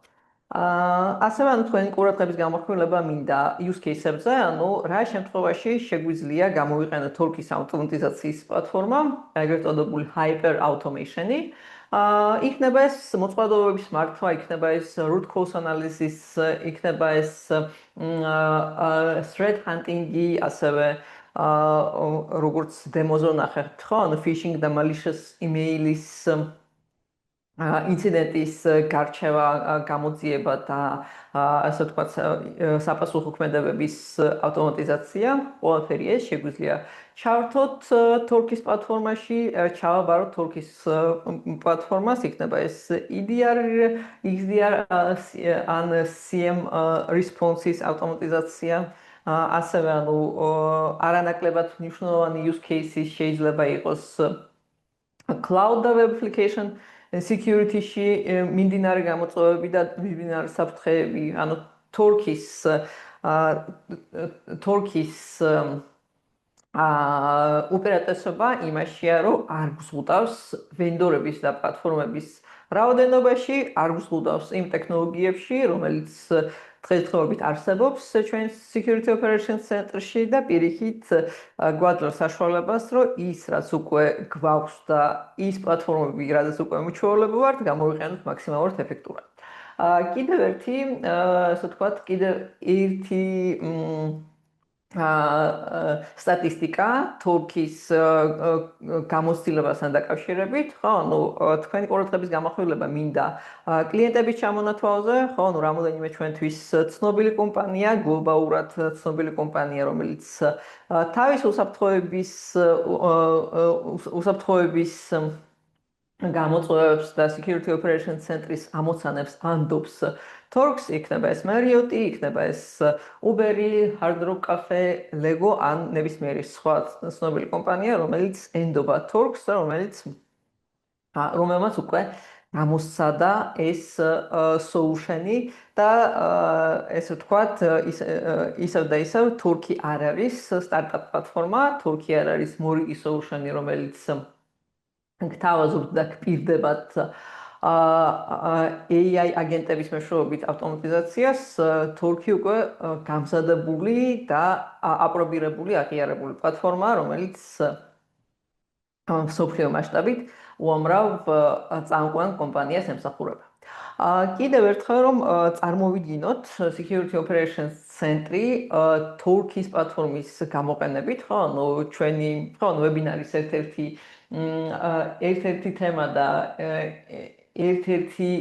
ასევე თქვენი ყურადღების გამახვილება მინდა use case-ებზე, რა შემთხვევაში შეგვიძლია გამოვიყენოთ თორქის ავტომატიზაციის პლატფორმა, ეგრეთ წოდებული hyper automation-ი. იქნება ეს მოწყობილობების მართვა, იქნება ეს root cause analysis, იქნება ეს threat hunting-ი, ასევე როგორც დემოზე ნახეთ, phishing და malicious email-ის ინციდენტის გარჩევა, გამოძიება და ასე ვთქვათ, საპასუხო ქმედებების ავტომატიზაცია, ყველაფერი ეს შეგვიძლია ჩავართოთ თორქის პლატფორმაში, ჩავაბაროთ თორქის პლატფორმას, იქნება ეს EDR, XDR ან CM response-ის ავტომატიზაცია, ასევე არანაკლებად მნიშვნელოვანი use case-ი შეიძლება იყოს cloud და web application security-ში მიმდინარე გამოწვევები და მიმდინარე საფრთხეები, თორქის უპირატესობა იმაშია, რომ არ გზღუდავს ვენდორების და პლატფორმების რაოდენობაში, არ გზღუდავს იმ ტექნოლოგიებში, რომელიც დღესდღეობით არსებობს ჩვენს Security Operations Center-ში და პირიქით გვაძლევს საშუალებას, რომ ის, რაც უკვე გვაქვს და ის პლატფორმები, რადგან უკვე მუჩვეულები ვართ, გამოვიყენოთ მაქსიმალურად ეფექტურად. კიდევ ერთი, ასე ვთქვათ, სტატისტიკა თორქის გამოცდილებასთან დაკავშირებით, თქვენი ყურადღების გამახვილება მინდა კლიენტების ჩამონათვალზე, რამოდენიმე ჩვენთვის ცნობილი კომპანია, გლობალურად ცნობილი კომპანია, რომელიც თავის უსაფრთხოების გამოწვევებს და Security Operations Center-ის ამოცანებს ანდობს თორქს, იქნება ეს Marriott-ი, იქნება ეს Uber-ი, Hard Rock Cafe, Lego ან ნებისმიერი სხვა ცნობილი კომპანია, რომელიც ენდობა თორქს და რომელმაც უკვე გამოსცადა ეს solution-ი და ესე ვთქვათ, ისევ და ისევ თორქი არ არის სტარტაპ პლატფორმა, თორქი არ არის მორიგი solution-ი, რომელიც გთავაზობთ და გპირდებათ AI აგენტების მეშვეობით ავტომატიზაციას თურქი უკვე გამზადებული და აპრობირებული აღიარებული პლატფორმაა, რომელიც მსოფლიო მასშტაბით უამრავ წამყვან კომპანიას ემსახურება. კიდევ ერთხელ რომ წარმოვიდგინოთ Security Operations ცენტრი თურქის პლატფორმის გამოყენებით, ხო, ანუ ჩვენი ვებინარის ერთ-ერთი თემა და ერთ-ერთი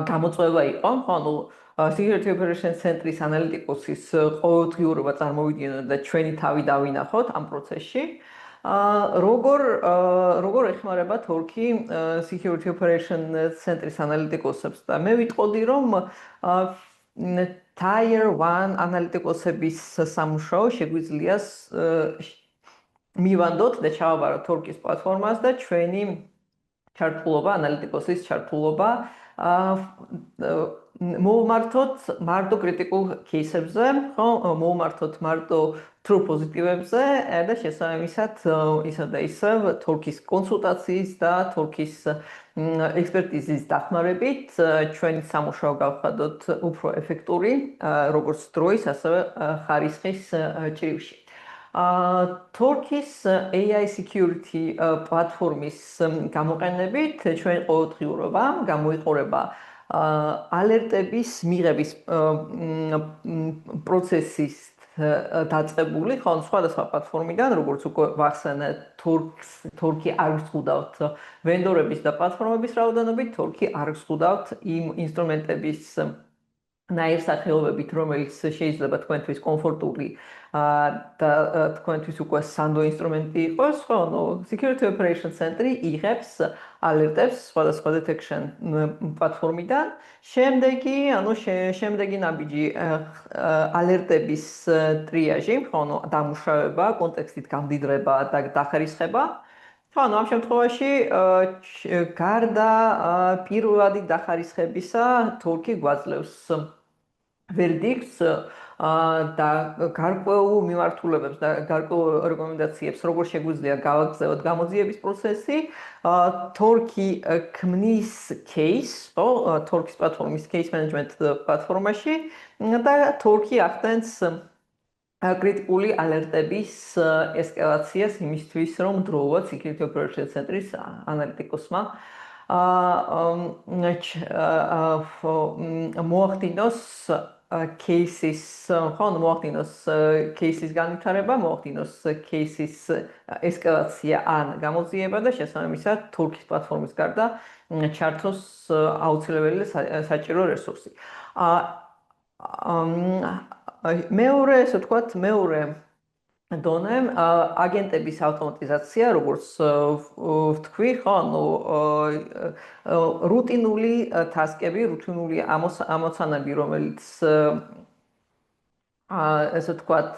გამოწვევა იყო, ხო, ანუ Security Operations ცენტრის ანალიტიკოსის ყოველდღიურობა წარმოვიდგინოთ და ჩვენი თავი დავინახოთ ამ პროცესში. როგორ ეხმარება თურქი Security Operations ცენტრის ანალიტიკოსებს და მე ვიტყოდი რომ Tier 1 ანალიტიკოსების სამუშაო შეგვიძლია მივანდოთ და ჩავაბაროთ თურქის პლატფორმას და ჩვენი ჩართულობა, ანალიტიკოსის ჩართულობა მოვმართოთ მარტო კრიტიკულ кейსებზე, ხო, მოვმართოთ მარტო true პოზიტივებზე და შესაბამისად ისე და ისევ თურქის კონსულტაციის და თურქის ექსპერტიზის დახმარებით ჩვენი სამუშაო გავხადოთ უფრო ეფექტური, როგორც დროის, ასევე ხარისხის ჭრილში. თურქის AI security პლატფორმის გამოყენებით ჩვენ ყოველდღიურობა გამოიყურება ალერტების მიღების პროცესის დაწყებული, ხო, სხვადასხვა პლატფორმიდან, როგორც უკვე ვახსენეთ, თურქი არ გზღუდავთ ვენდორების და პლატფორმების რაოდენობით, თურქი არ გზღუდავთ იმ ინსტრუმენტების ნაირსახეობებით, რომელიც შეიძლება თქვენთვის კომფორტული და თქვენთვის უკვე სანდო ინსტრუმენტი იყოს, ხო, ანუ Security Operations ცენტრი იღებს ალერტებს სხვადასხვა detection პლატფორმიდან, შემდეგი ნაბიჯი ალერტების ტრიაჟი, ხო, ანუ დამუშავება, კონტექსტით გამდიდრება და დახარისხება. ხო, ანუ ამ შემთხვევაში გარდა პირველადი დახარისხებისა, თურქი გვაძლევს ვერდიქტს და გარკვეულ მიმართულებებს და გარკვეულ რეკომენდაციებს, როგორ შეგვიძლია გავაგრძელოთ გამოძიების პროცესი. თურქი ქმნის case, ხო, თურქის პლატფორმის case management პლატფორმაში და თურქი ახდენს კრიტიკული ალერტების ესკალაციას იმისთვის, რომ დროულად Security Operations ცენტრის ანალიტიკოსმა მოახდინოს cases, ხო, მოახდინოს cases განვითარება, მოახდინოს cases ესკალაცია ან გამოძიება და შესაბამისად თურქის პლატფორმის გარდა ჩართოს აუცილებელი საჭირო რესურსი. მეორე, ესე ვთქვათ, მეორე დონე აგენტების ავტომატიზაცია, როგორც ვთქვი, ხო, ანუ რუტინული ტასკები, რუტინული ამოცანები, რომელიც ესე ვთქვათ,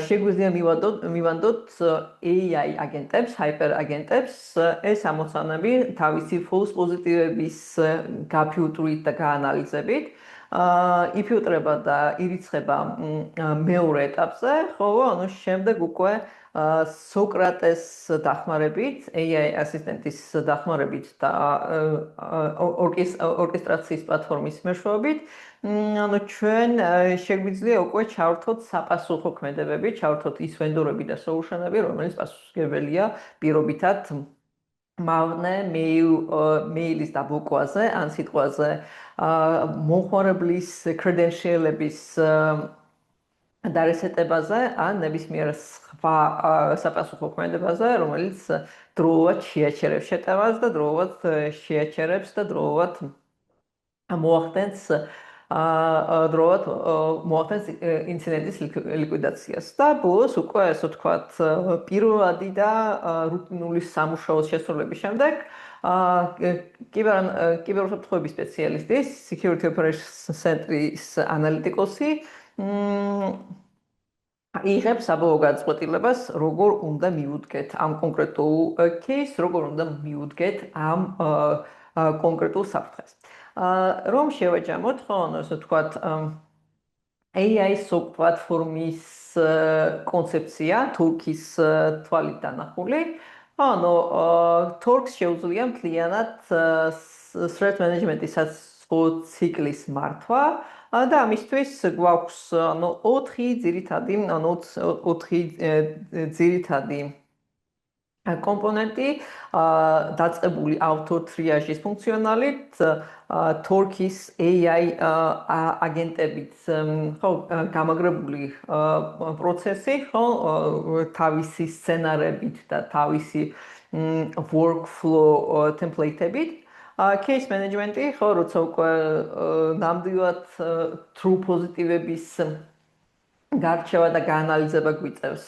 შეგვიძლია მივანდოთ AI აგენტებს, hyper აგენტებს, ეს ამოცანები თავისი false პოზიტივების გაფილტრით და გაანალიზებით იფილტრება და ირიცხება მეორე ეტაპზე, ხო, ანუ შემდეგ უკვე სოკრატეს დახმარებით, AI ასისტენტის დახმარებით და ორკესტრაციის პლატფორმის მეშვეობით, ანუ ჩვენ შეგვიძლია უკვე ჩავრთოთ საპასუხო ქმედებები, ჩავრთოთ ის ვენდორები და სოლუშენები, რომელიც პასუხისმგებელია პირობითად მავნე მეილის დაბლოკვაზე, ან სიტყვაზე მომხმარებლის credentialების დარესეტებაზე, ან ნებისმიერ სხვა საპასუხო ქმედებაზე, რომელიც დროულად შეაჩერებს შეტევას და დროულად შეაჩერებს და დროულად მოახდენს ინციდენტის ლიკვიდაციას. და ბოლოს უკვე, ასე ვთქვათ, პირველადი და რუტინული სამუშაოს შესრულების შემდეგ კიბერუსაფრთხოების სპეციალისტი, Security Operations ცენტრის ანალიტიკოსი იღებს საბოლოო გადაწყვეტილებას, როგორ უნდა მივუდგეთ ამ კონკრეტულ case, როგორ უნდა მივუდგეთ ამ კონკრეტულ საფრთხეს. რომ შევაჯამოთ, ხო, ასე ვთქვათ, AI SOC პლატფორმის კონცეფცია თურქის თვალით დანახული, ანუ Torx შეუძლია მთლიანად threat management-ისაც ციკლის მართვა და ამისთვის გვაქვს 4 ძირითადი კომპონენტი დაწყებული auto triage-ის ფუნქციონალით, Torx AI აგენტებით, ხო, გამაგრებული პროცესი, ხო, თავისი სცენარებით და თავისი workflow template-ებით. Case management-ი, ხო, როცა უკვე ნამდვილად true positive-ების გარჩევა და გაანალიზება გვიწევს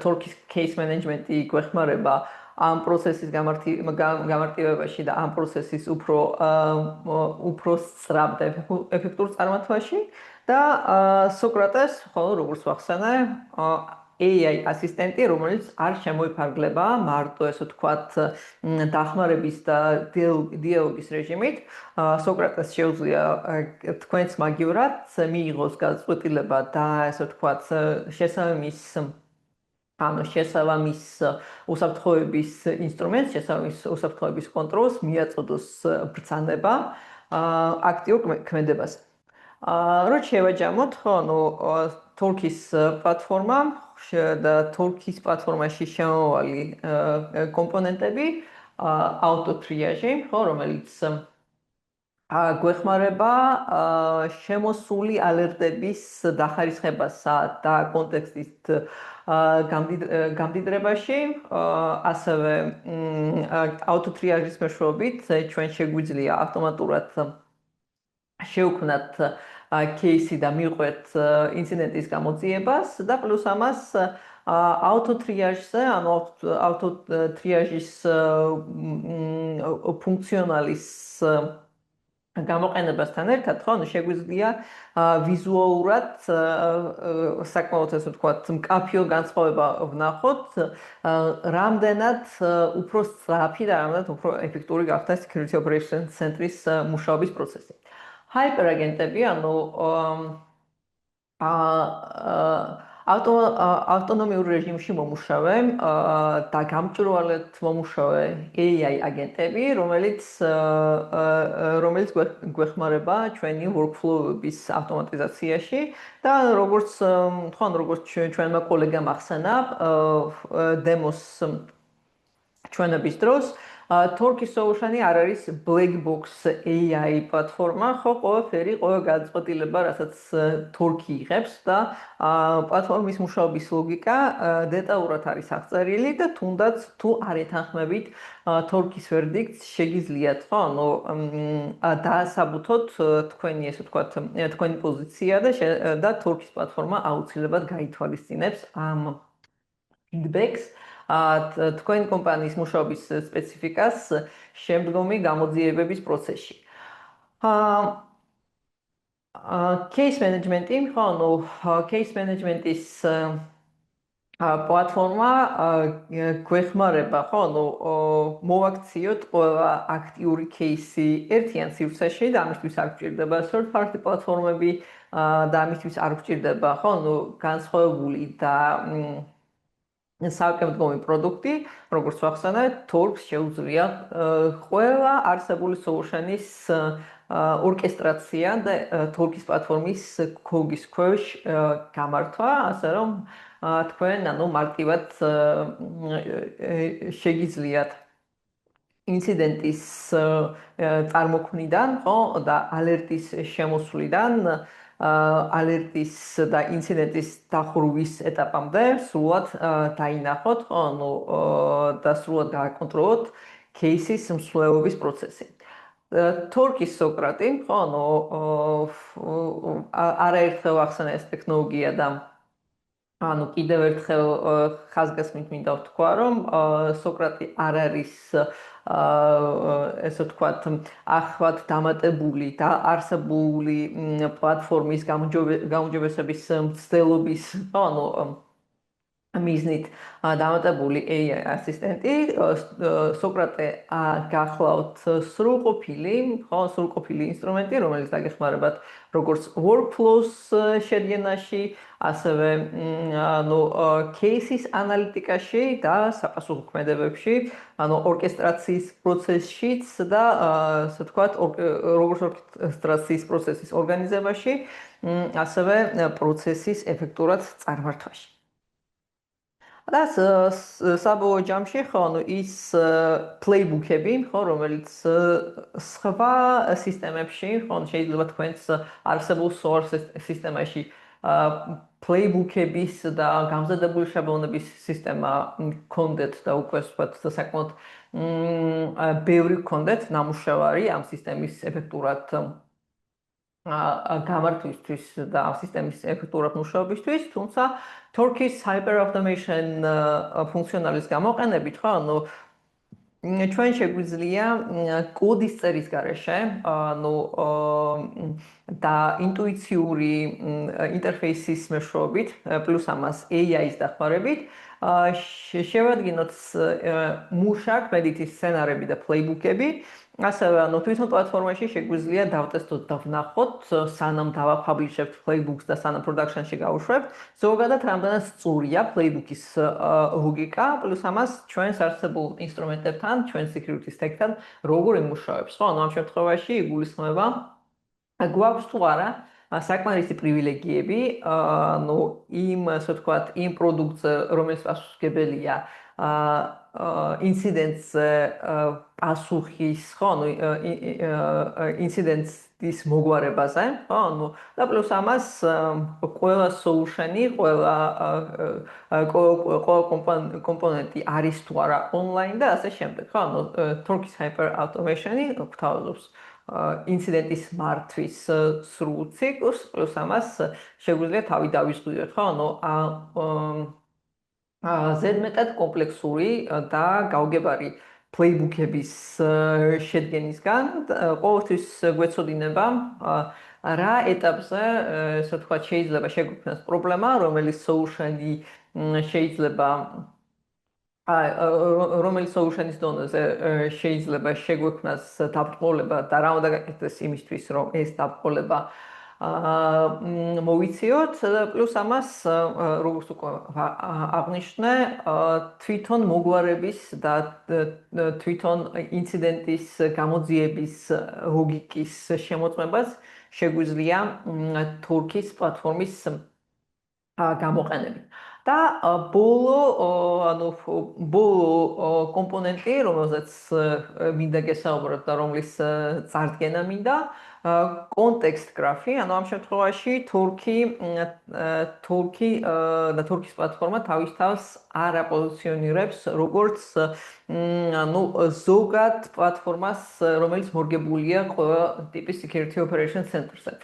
Torx case management-ი გვეხმარება ამ პროცესის გამარტივებაში და ამ პროცესის უფრო სწრაფ და ეფექტურ წარმართვაში და სოკრატეს, ხოლო როგორც ვახსენე, AI ასისტენტი, რომელიც არ შემოიფარგლება მარტო, ესე ვთქვათ, დახმარების და დიალოგის რეჟიმით. სოკრატეს შეუძლია თქვენს მაგივრად მიიღოს გადაწყვეტილება და ესე ვთქვათ, შესაბამის უსაფრთხოების ინსტრუმენტს, შესაბამის უსაფრთხოების კონტროლს მიაწოდოს ბრძანება აქტიურ ქმედებას. Რო შევაჯამოთ, ხო, Torx პლატფორმა და Torx პლატფორმაში შემოვალი კომპონენტები, auto triage, ხო, რომელიც გვეხმარება შემოსული ალერტების დახარისხებასა და კონტექსტის გამდიდრებაში, ასევე auto triage-ის მეშვეობით ჩვენ შეგვიძლია ავტომატურად შევქმნათ кейსი და მივყვეთ ინციდენტის გამოძიებას და პლუს ამას auto triage-ზე, ანუ auto triage-ის ფუნქციონალის გამოყენებასთან ერთად, ხო, შეგვიძლია ვიზუალურად საკმაოდ ესე ვთქვათ, მკაფიო განსხვავება ვნახოთ, რამდენად უფრო სწრაფი და რამდენად უფრო ეფექტური გახდა Security Operations Center-ის მუშაობის პროცესი. Hyperagentები, ანუ ავტონომიურ რეჟიმში მომუშავე და გამჭვირვალედ მომუშავე AI აგენტები, რომელიც გვეხმარება ჩვენი workflow-ების ავტომატიზაციაში და როგორც ჩვენმა კოლეგამ ახსენა დემოს ჩვენების დროს, Torx solution-ი არ არის black box AI პლატფორმა, ხო, ყველაფერი, ყველა გადაწყვეტილება, რასაც Torx იღებს და პლატფორმის მუშაობის ლოგიკა დეტალურად არის აღწერილი და თუნდაც თუ არ ეთანხმებით Torx verdicts შეგიძლიათ, ხო, ანუ დაასაბუთოთ თქვენი, ესე ვთქვათ, თქვენი პოზიცია და Torx პლატფორმა აუცილებლად გაითვალისწინებს ამ feedbacks თქვენი კომპანიის მუშაობის სპეციფიკას შემდგომი გამოძიებების პროცესში. Case management-ი, ხო, case management-ის პლატფორმა გვეხმარება, ხო, მოვაქციოთ ყველა აქტიური кейსი ერთიან სივრცეში და ამისთვის არ გვჭირდება third party პლატფორმები და ამისთვის არ გვჭირდება, ხო, განსხვავებული და საკმაოდ პროდუქტი, როგორც ვახსენე, Torx შეუძლია ყველა არსებული solution-ის ორკესტრაცია და Torx პლატფორმის ქოგის ქვეშ გამართვა, ასე რომ თქვენ მარტივად შეგიძლიათ ინციდენტის წარმოქმნიდან, ხო, და ალერტის შემოსვლიდან ალერტის და ინციდენტის დახურვის ეტაპამდე სრულად დაინახოთ, ხო, და სრულად გააკონტროლოთ кейსის მსვლელობის პროცესი. Torx Socrate, ხო, არაერთხელ ახსენა ეს ტექნოლოგია და კიდევ ერთხელ ხაზგასმით მინდა ვთქვა, რომ Socrate არ არის ესე ვთქვათ, ახლად დამატებული და არსებული პლატფორმის გაუმჯობესების მცდელობის, მიზნით დამატებული AI ასისტენტი სოკრატე გახლავთ სრულყოფილი ინსტრუმენტი, რომელიც დაგეხმარებათ როგორც workflows შედგენაში, ასევე cases ანალიტიკაში და საპასუხოქმედებებში, ორკესტრაციის პროცესშიც და ასე ვთქვათ, როგორც ორკესტრაციის პროცესის ორგანიზებაში, ასევე პროცესის ეფექტურად წარმართვაში. და საბოლოო ჯამში ის playbook-ები, რომელიც სხვა სისტემებში, შეიძლება თქვენს არსებულ SOAR სისტემაში playbook-ების და გამზადებული შაბლონების სისტემა გქონდეთ და უკვე საკმაოდ ბევრი გქონდეთ ნამუშევარი ამ სისტემის ეფექტურად გამართვისთვის და ამ სისტემის ეფექტურად მუშაობისთვის, თუმცა Torque's hyper-automation ფუნქციონალის გამოყენებით, ჩვენ შეგვიძლია კოდის წერის გარეშე, და ინტუიციური ინტერფეისის მეშვეობით, პლუს ამას AI-ის დახმარებით, შევადგინოთ მუშაკ მედიტის სცენარები და playbook-ები, ასევე თვითონ პლატფორმაში შეგვიძლია დავტესტოთ და ვნახოთ, სანამ დავაპაბლიშებთ playbook-ს და სანამ production-ში გავუშვებთ, ზოგადად რამდენად სწორია playbook-ის ლოგიკა, პლუს ამას ჩვენს არსებულ ინსტრუმენტებთან, ჩვენ security stack-თან როგორ იმუშავებს, ამ შემთხვევაში იგულისხმება გვაქვს თუ არა საკმარისი პრივილეგიები, იმ, ასე ვთქვათ, იმ პროდუქტზე, რომელიც პასუხისმგებელია ინციდენტზე პასუხის, ინციდენტის მოგვარებაზე, და პლუს ამას ყველა solution-ი, ყველა კომპონენტი არის თუ არა online და ასე შემდეგ, Torque's hyper-automation-ი გვთავაზობს ინციდენტის მართვის სრულ ციკლს, პლუს ამას შეგვიძლია თავი დავიზღვიოთ, ზედმეტად კომპლექსური და გავგებარი playbook-ების შედგენისგან, ყოველთვის გვეცოდინება რა ეტაპზე, ასე ვთქვათ, შეიძლება შეგვიქმნას პრობლემა, რომელიც solution-ი შეიძლება რომელიც solution-ის დონეზე შეიძლება შეგვექმნას დაბრკოლება და რა უნდა გაკეთდეს იმისთვის, რომ ეს დაბრკოლება მოვიციოთ, პლუს ამას, როგორც უკვე აღნიშნე, თვითონ მოგვარების და თვითონ ინციდენტის გამოძიების ლოგიკის შემოწმებას შეგვიძლია Torque's პლატფორმის გამოყენებით. და ბოლო კომპონენტი, რომელზეც მინდა გესაუბროთ და რომლის წარდგენა მინდა, კონტექსტ გრაფი, ამ შემთხვევაში Torque's პლატფორმა თავის თავს არ აპოზიციონირებს როგორც ზოგად პლატფორმას, რომელიც მორგებულია ყველა ტიპის security operation center-ზე.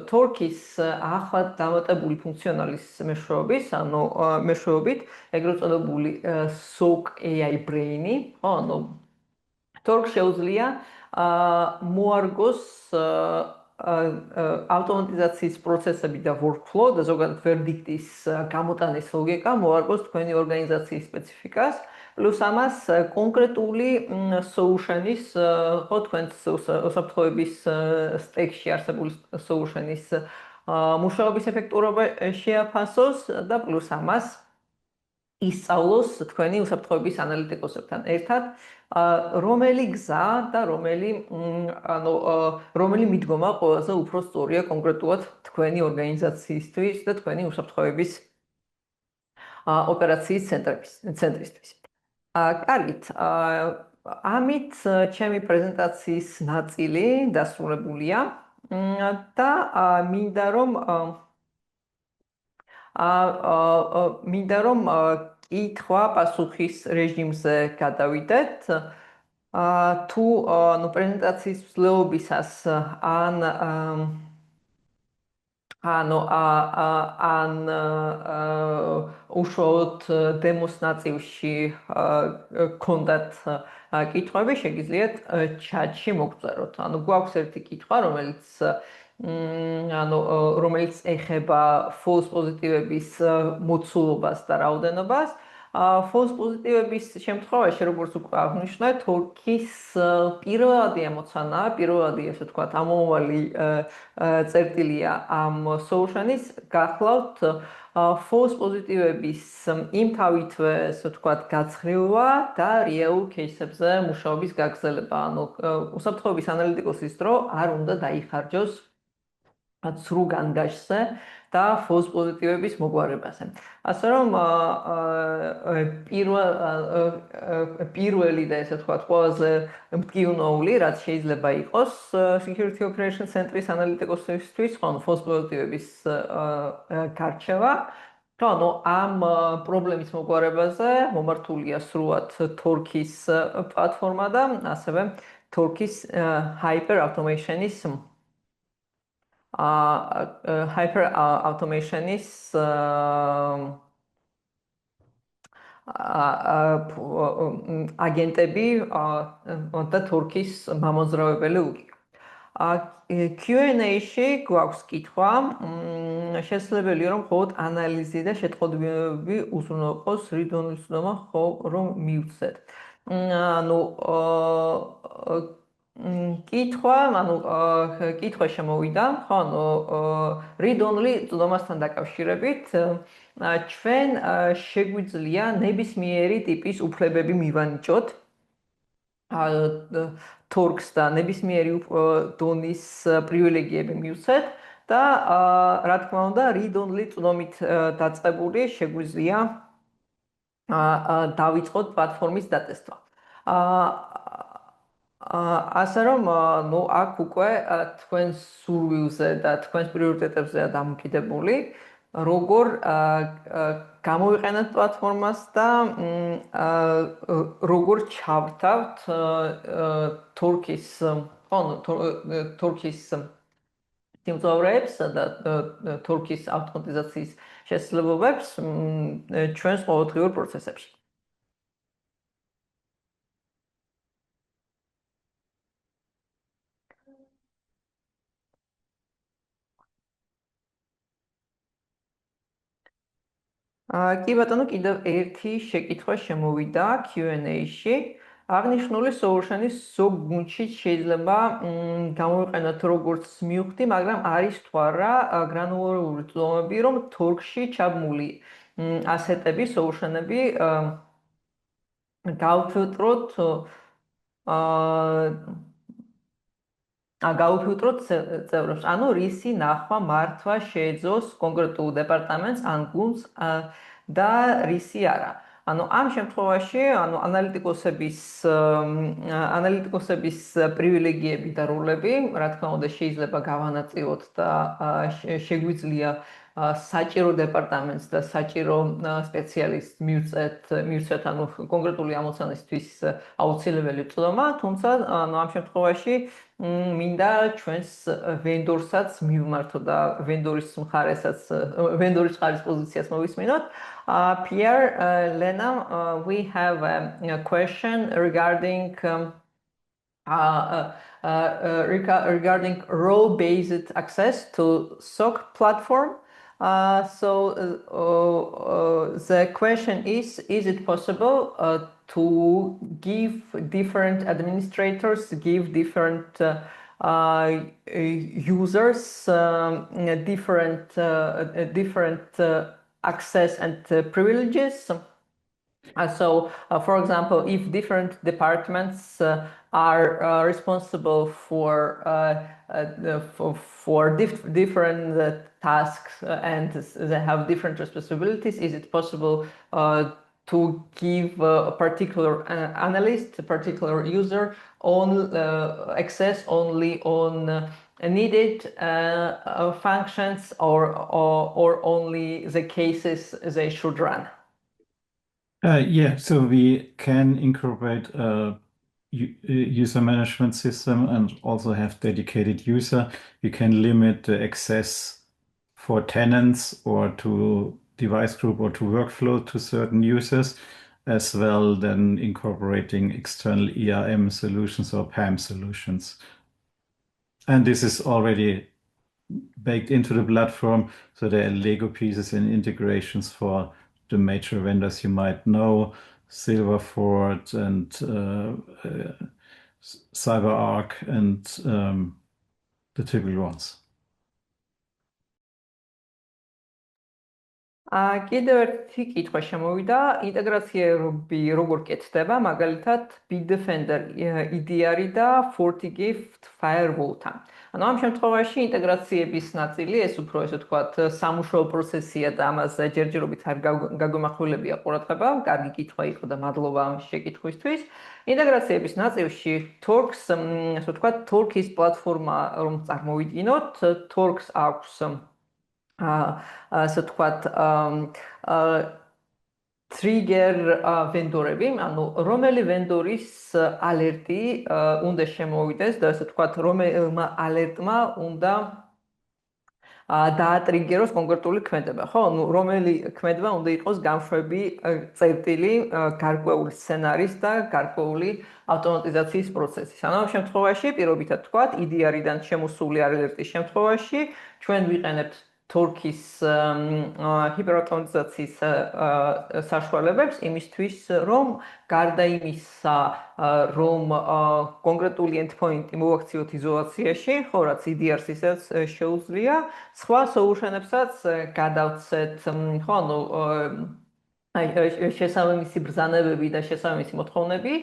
Torque's ახლად დამატებული ფუნქციონალის მეშვეობით, ეგრეთ წოდებული SOC AI Brain-ი, Torque შეუძლია მოარგოს ავტომატიზაციის პროცესები და workflow და ზოგადად ვერდიქტის გამოტანის ლოგიკა მოარგოს თქვენი ორგანიზაციის სპეციფიკას, პლუს ამას კონკრეტული solution-ის, თქვენს უსაფრთხოების stack-ში არსებული solution-ის მუშაობის ეფექტურობა შეაფასოს და პლუს ამას ისწავლოს თქვენი უსაფრთხოების ანალიტიკოსებთან ერთად, რომელი გზა და რომელი მიდგომა ყველაზე უფრო სწორია კონკრეტულად თქვენი ორგანიზაციისთვის და თქვენი უსაფრთხოების ოპერაციის ცენტრისთვის. კარგით, ამით ჩემი პრეზენტაციის ნაწილი დასრულებულია და მინდა რომ კითხვა-პასუხის რეჟიმზე გადავიდეთ. თუ პრეზენტაციის მსვლელობისას ან უშუალოდ დემოს ნაწილში გქონდათ კითხვები, შეგიძლიათ ჩატში მოგწეროთ. გვაქვს ერთი კითხვა, რომელიც რომელიც ეხება false პოზიტივების მოცულობას და რაოდენობას. False პოზიტივების შემთხვევაში, როგორც უკვე აღნიშნე, თორქის პირველადი ამოცანა, პირველადი ესე ვთქვათ, ამომავალი წერტილია ამ solution-ის გახლავთ false პოზიტივების იმთავითვე, ესე ვთქვათ, გაცხრილვა და რეალურ кейსებზე მუშაობის გაგრძელება. უსაფრთხოების ანალიტიკოსის დრო არ უნდა დაიხარჯოს ცრუ განგაშზე და false პოზიტივების მოგვარებაზე. ასე რომ პირველი და ესე ვთქვათ, ყველაზე მტკივნეული, რაც შეიძლება იყოს Security Operations Center-ის ანალიტიკოსისთვის, false პოზიტივების გარჩევა. ამ პრობლემის მოგვარებაზე მომართულია სრულად თორქის პლატფორმა და ასევე თორქის Hyper Automation-ის აგენტები და თორქის მამოძრავებელი უკი. Q&A-ში გვაქვს კითხვა, შესაძლებელია რომ მხოლოდ ანალიზი და შეტყობინებები უზრუნველყოს read-only ცნობა, რომ მივცეთ. კითხვა შემოვიდა, read-only ცნობასთან დაკავშირებით ჩვენ შეგვიძლია ნებისმიერი ტიპის უფლებები მივანიჭოთ თორქს და ნებისმიერი დონის პრივილეგიები მივცეთ და რა თქმა უნდა read-only ცნობით დაწყებული შეგვიძლია დავიწყოთ პლატფორმის დატესტვა. ასე რომ აქ უკვე თქვენს სურვილზე და თქვენს პრიორიტეტებზეა დამოკიდებული, როგორ გამოვიყენოთ პლატფორმას და როგორ ჩავთავთ თორქის სიმძლავრეებს და თორქის ავტომატიზაციის შესაძლებლობებს ჩვენს ყოველდღიურ პროცესებში. კი ბატონო, კიდევ ერთი შეკითხვა შემოვიდა Q&A-ში. აღნიშნული solution-ის ზოგ გუნდში შეიძლება გამოვიყენოთ როგორც მივხვდი, მაგრამ არის თუ არა გრანულარული ცნობები, რომ თორქში ჩაბმული ასეტები, solution-ები გავფილტროთ წევრებს, ანუ რისი ნახვა მართვა შეეძლოს კონკრეტულ დეპარტამენტს ან გუნდს და რისი არა. ამ შემთხვევაში, ანალიტიკოსების პრივილეგიები და როლები, რა თქმა უნდა, შეიძლება გავანაწილოთ და შეგვიძლია საჭირო დეპარტამენტს და საჭირო სპეციალისტს მივცეთ, კონკრეტული ამოცანისთვის აუცილებელი წვდომა, თუმცა ამ შემთხვევაში მინდა ჩვენს ვენდორსაც მივმართო და ვენდორის მხარის პოზიციას მოვისმინოთ. Pierre, Lena, we have a question regarding role-based access to SOC platform. The question is it possible to give different administrators, give different users different access and privileges? For example, if different departments are responsible for different tasks and they have different responsibilities, is it possible to give a particular analyst, a particular user, access only on needed functions or only the cases they should run? So we can incorporate a user management system and also have dedicated user. We can limit the access for tenants or to device group or to workflow to certain users, as well then incorporating external ERM solutions or PAM solutions. And this is already baked into the platform. So there are Lego pieces and integrations for the major vendors you might know, Silverford and CyberArk and the typical ones. კიდევ ერთი კითხვა შემოვიდა, ინტეგრაციები როგორ კეთდება, მაგალითად Bitdefender, EDR და FortiGate Firewall-თან. ანუ ამ შემთხვევაში ინტეგრაციების ნაწილი, ეს უფრო ესე ვთქვათ, სამუშაო პროცესია და ამას ჯერჯერობით არ გაგვიმახვილებია ყურადღება, კარგი კითხვა იყო და მადლობა ამ შეკითხვისთვის. ინტეგრაციების ნაწილში Torx, ასე ვთქვათ, Torx-ის პლატფორმა რომ წარმოვიდგინოთ, Torx აქვს ასე ვთქვათ, trigger vendorები, ანუ რომელი ვენდორის ალერტი უნდა შემოვიდეს და ასე ვთქვათ, რომელმა ალერტმა უნდა დაატრიგეროს კონკრეტული ქმედება, ხო? ანუ რომელი ქმედება უნდა იყოს გამშვები წერტილი გარკვეული სცენარის და გარკვეული ავტომატიზაციის პროცესის. ანუ ამ შემთხვევაში პირობითად ვთქვათ, EDR-დან შემოსული ალერტის შემთხვევაში ჩვენ ვიყენებთ Torx-ის ჰიპერავტომატიზაციის საშუალებებს იმისთვის, რომ გარდა იმისა, რომ კონკრეტული endpoint-ი მოვაქციოთ იზოლაციაში, ხო, რაც EDR-ს ისევ შეუძლია, სხვა solution-ებსაც გადავცეთ, ხო, ანუ შესაბამისი ბრძანებები და შესაბამისი მოთხოვნები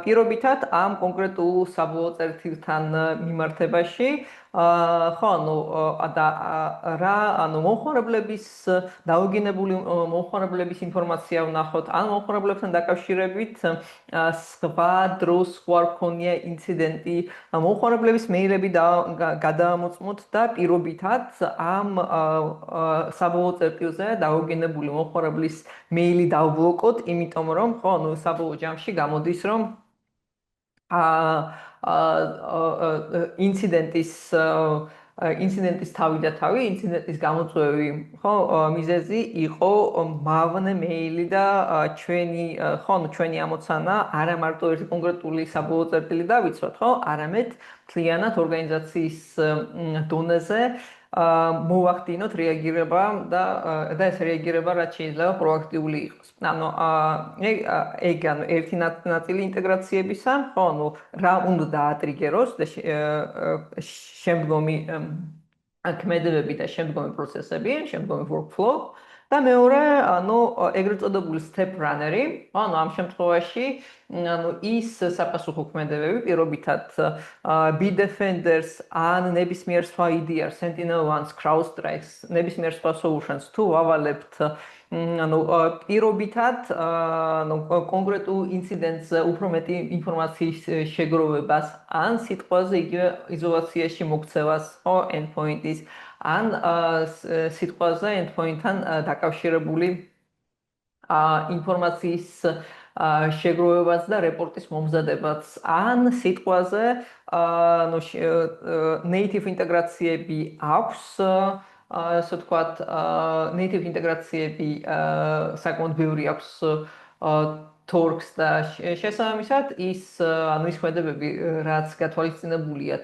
პირობითად ამ კონკრეტულ საბოლოო წერტილთან მიმართებაში ხო, ანუ ანუ მომხმარებლების დაუგინებული მომხმარებლების ინფორმაცია ვნახოთ, ან მომხმარებლებთან დაკავშირებით სხვა დროს სხვა რქონია ინციდენტი, მომხმარებლების მეილები გადავამოწმოთ და პირობითად ამ საბოლოო წერტილზე დაუგინებული მომხმარებლის მეილი დავბლოკოთ, იმიტომ რომ ხო, ანუ საბოლოო ჯამში გამოდის, რომ ინციდენტის თავი და თავი, ინციდენტის გამოწვევი, ხო, მიზეზი იყო მავნე მეილი და ჩვენი ამოცანა არა მარტო ერთი კონკრეტული საბოლოო წერტილი დავიცვათ, ხო, არამედ მთლიანად ორგანიზაციის დონეზე მოვახდინოთ რეაგირება და ეს რეაგირება რაც შეიძლება პროაქტიული იყოს. ანუ ეგ ანუ ერთი ნაწილი ინტეგრაციებისა, ხო, ანუ რა უნდა დაატრიგეროს და შემდგომი ქმედებები და შემდგომი პროცესები, შემდგომი workflow და მეორე, ანუ ეგრეთ წოდებული step runner-ი, ანუ ამ შემთხვევაში, ანუ ის საპასუხო ქმედებები პირობითად Bitdefender-ს ან ნებისმიერ სხვა EDR, SentinelOne-ს, CrowdStrike-ს, ნებისმიერ სხვა solutions თუ ავალებთ ანუ პირობითად ანუ კონკრეტულ ინციდენტზე უფრო მეტი ინფორმაციის შეგროვებას ან სიტყვაზე იგივე იზოლაციაში მოქცევას ხო endpoint-ის ან სიტყვაზე endpoint-თან დაკავშირებული ინფორმაციის შეგროვებას და რეპორტის მომზადებას ან სიტყვაზე ანუ native ინტეგრაციები აქვს ასე ვთქვათ native ინტეგრაციები საკმაოდ ბევრი აქვს Torx და შესაბამისად ის ანუ ის ქმედებები რაც გათვალისწინებულია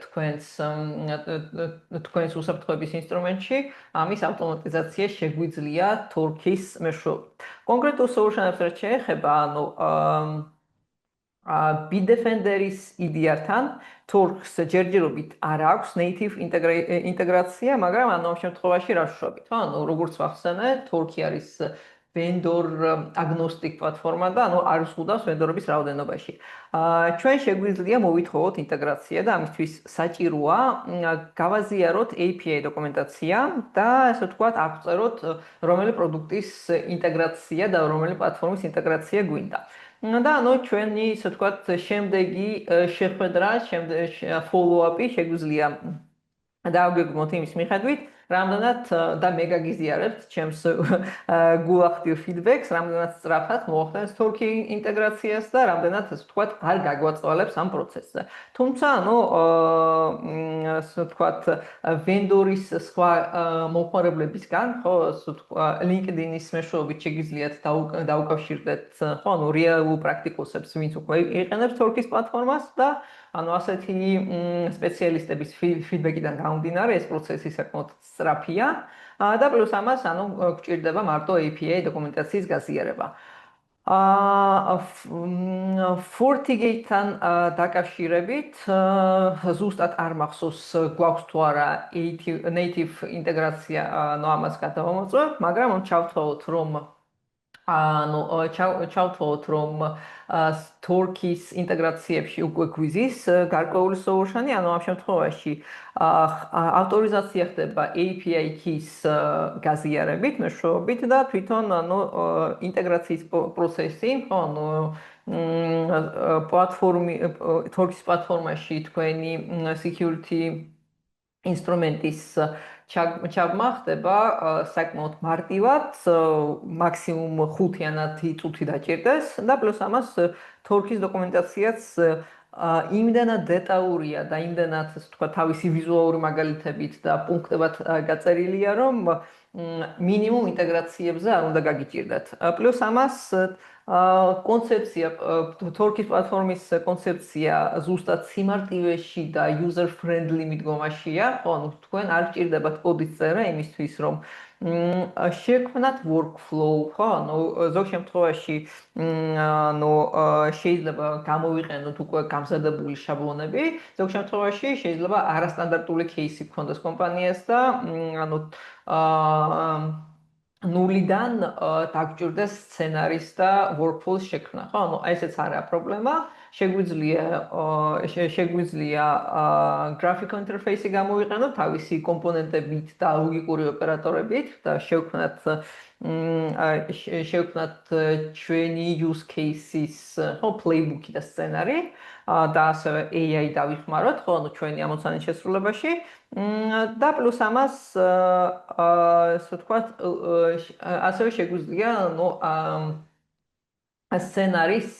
თქვენს უსაფრთხოების ინსტრუმენტში ამის ავტომატიზაცია შეგვიძლია Torx-ის მეშვეობით. კონკრეტულ solution-ებს რაც შეეხება ანუ Bitdefender-ის EDR-თან Torx ჯერჯერობით არ აქვს native ინტეგრაცია, მაგრამ ანუ ამ შემთხვევაში რა ვშობთ, ხო? ანუ როგორც ვახსენე, Torx არის vendor agnostic პლატფორმა და ანუ არ ზღუდავს ვენდორების რაოდენობაში. ჩვენ შეგვიძლია მოვითხოვოთ ინტეგრაცია და ამისთვის საჭიროა გავაზიაროთ API დოკუმენტაცია და ასე ვთქვათ, აღწეროთ რომელი პროდუქტის ინტეგრაცია და რომელი პლატფორმის ინტეგრაცია გვინდა. და ანუ ჩვენი ასე ვთქვათ, შემდეგი შეხვედრა, follow-up-ი შეგვიძლია დავგეგმოთ იმის მიხედვით, რამდენად და მე გაგიზიარებთ ჩემს გულახდილ feedback-ს, რამდენად სწრაფად მოახდენს Torx ინტეგრაციას და რამდენად ასე ვთქვათ, არ გაგვაწვალებს ამ პროცესზე. თუმცა, ანუ ასე ვთქვათ, ვენდორის სხვა მომხმარებლებისგან, ხო, ასე ვთქვათ, LinkedIn-ის მეშვეობით შეგიძლიათ დაუკავშირდეთ, ხო, ანუ რეალურ პრაქტიკულებს, ვინც უკვე იყენებს Torx-ის პლატფორმას და ანუ ასეთი სპეციალისტების ფიდბექიდან გამომდინარე ეს პროცესი საკმაოდ სწრაფია და პლუს ამას ანუ გვჭირდება მარტო API დოკუმენტაციის გაზიარება. FortiGate-თან დაკავშირებით ზუსტად არ მახსოვს გვაქვს თუ არა native ინტეგრაცია, ანუ ამას გადავამოწმებ, მაგრამ ჩავთვალოთ რომ Torque-ის ინტეგრაციებში უკვე გვიზის გარკვეული solution-ი, ანუ ამ შემთხვევაში ავტორიზაცია ხდება API keys გაზიარებით, მეშვეობით და თვითონ ანუ ინტეგრაციის პროცესი, ხო, ანუ Torque-ის პლატფორმაში თქვენი security ინსტრუმენტის ჩაბმა ხდება საკმაოდ მარტივად, მაქსიმუმ 5 წუთი დაჭირდეს და პლუს ამას Torque-ის დოკუმენტაციაც იმდენად დეტალურია და იმდენად ასე ვთქვათ თავისი ვიზუალური მაგალითებით და პუნქტებად გაწერილია, რომ მინიმუმ ინტეგრაციებზე არ უნდა გაგიჭირდეთ. პლუს ამას კონცეფცია Torque-ის პლატფორმის კონცეფცია ზუსტად სიმარტივეში და user friendly მიდგომაშია, ხო, ანუ თქვენ არ გჭირდებათ კოდის წერა იმისთვის, რომ შექმნათ workflow, ხო, ანუ ზოგ შემთხვევაში ანუ შეიძლება გამოვიყენოთ უკვე გამზადებული შაბლონები, ზოგ შემთხვევაში შეიძლება არასტანდარტული кейსი გქონდეს კომპანიას და ანუ ნულიდან დაგჭირდეს სცენარის და workflow-ის შექმნა, ხო? ანუ ესეც არაა პრობლემა. შეგვიძლია graphical interface-ი გამოვიყენოთ თავისი კომპონენტებით და ლოგიკური ოპერატორებით და შევქმნათ ჩვენი use cases, ხო, playbook-ი და სცენარი და ასევე AI დავიხმაროთ, ხო, ანუ ჩვენი ამოცანის შესრულებაში. და პლუს ამას ასე ვთქვათ, ასევე შეგვიძლია სცენარის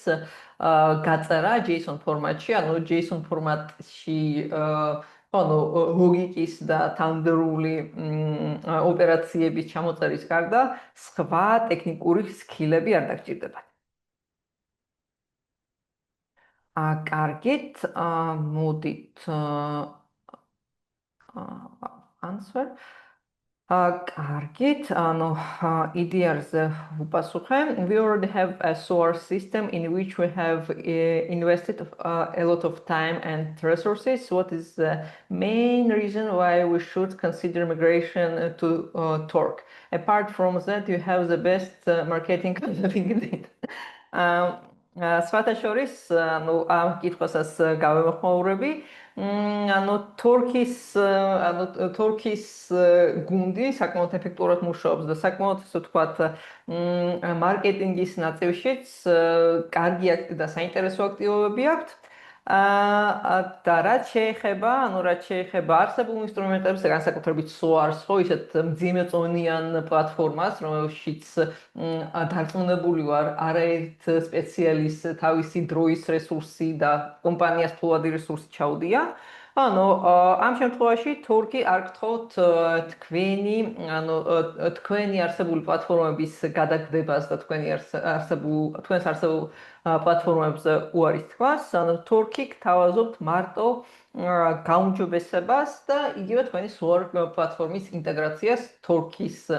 გაწერა JSON ფორმატში, ანუ JSON ფორმატში ანუ ლოგიკის და თანმიმდევრული ოპერაციების ჩამოწერის გარდა სხვა ტექნიკური სკილები არ დაგჭირდებათ. კარგით, მოდით answer. კარგით, ანუ EDR-ზე ვუპასუხე. We already have a SOAR system in which we have invested a lot of time and resources. What is the main reason why we should consider migration to Torque? Apart from that, you have the best marketing indeed. სხვათა შორის, ანუ ამ კითხვასაც გავემოხმაურები. ანუ Torque-ის გუნდი საკმაოდ ეფექტურად მუშაობს და საკმაოდ ასე ვთქვათ მარკეტინგის ნაწილშიც კარგი და საინტერესო აქტივობები აქვთ. და რაც შეეხება არსებულ ინსტრუმენტებს, განსაკუთრებით SOAR-ს, ხო, ისეთ მძიმეწონიან პლატფორმას, რომელშიც დარწმუნებული ვარ, არაერთ სპეციალისტს თავისი დროის რესურსი და კომპანიას ფულადი რესურსი ჩაუდია. ანუ ამ შემთხვევაში Torque არ გთხოვთ თქვენი არსებული პლატფორმების გადაგდებას და თქვენს არსებულ პლატფორმებზე უარის თქმას, ანუ Torque გთავაზობთ მარტო გაუმჯობესებას და იგივე თქვენი SOAR პლატფორმის ინტეგრაციას Torque-ის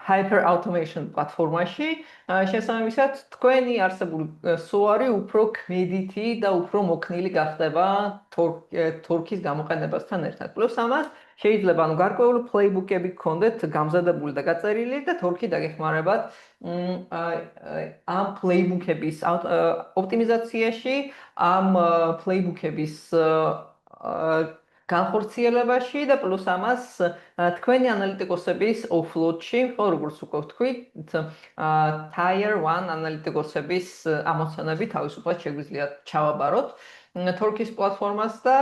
hyper automation პლატფორმაში. შესაბამისად, თქვენი არსებული SOAR-ი უფრო ქმედითი და უფრო მოქნილი გახდება Torque-ის გამოყენებასთან ერთად. პლუს ამას შეიძლება ანუ გარკვეული playbook-ები გქონდეთ გამზადებული და გაწერილი და Torque დაგეხმარებათ ამ playbook-ების ოპტიმიზაციაში, ამ playbook-ების განხორციელებაში და პლუს ამას თქვენი ანალიტიკოსების offload-ში, ხო, როგორც უკვე ვთქვით, tier 1 ანალიტიკოსების ამოცანები თავისუფლად შეგვიძლია ჩავაბაროთ Torque-ის პლატფორმას და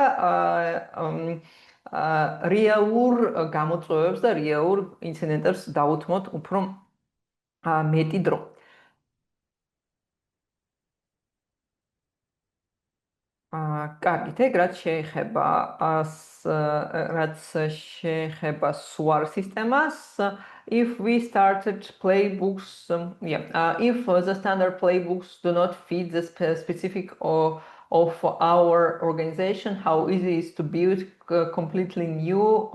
რეალურ გამოწვევებს და რეალურ ინციდენტებს დავუთმოთ უფრო მეტი დრო. კარგით, რაც შეეხება SOAR სისტემას, if we started playbooks, if the standard playbooks do not fit the specific of our organization, how easy it is to build completely new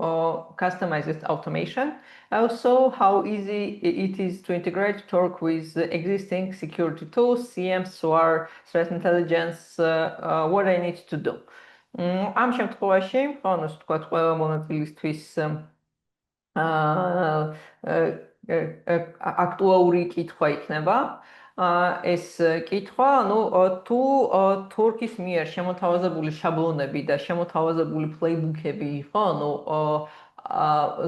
customized automation. Also, how easy it is to integrate Torque with the existing security tools, CM, SOAR, threat intelligence, what I need to do. ამ შემთხვევაში, ანუ ასე ვთქვათ, ყველა მონაწილისთვის აქტუალური კითხვა იქნება. ეს კითხვა, ანუ თუ თურქის მიერ შემოთავაზებული შაბლონები და შემოთავაზებული პლეიბუქები იყო, ანუ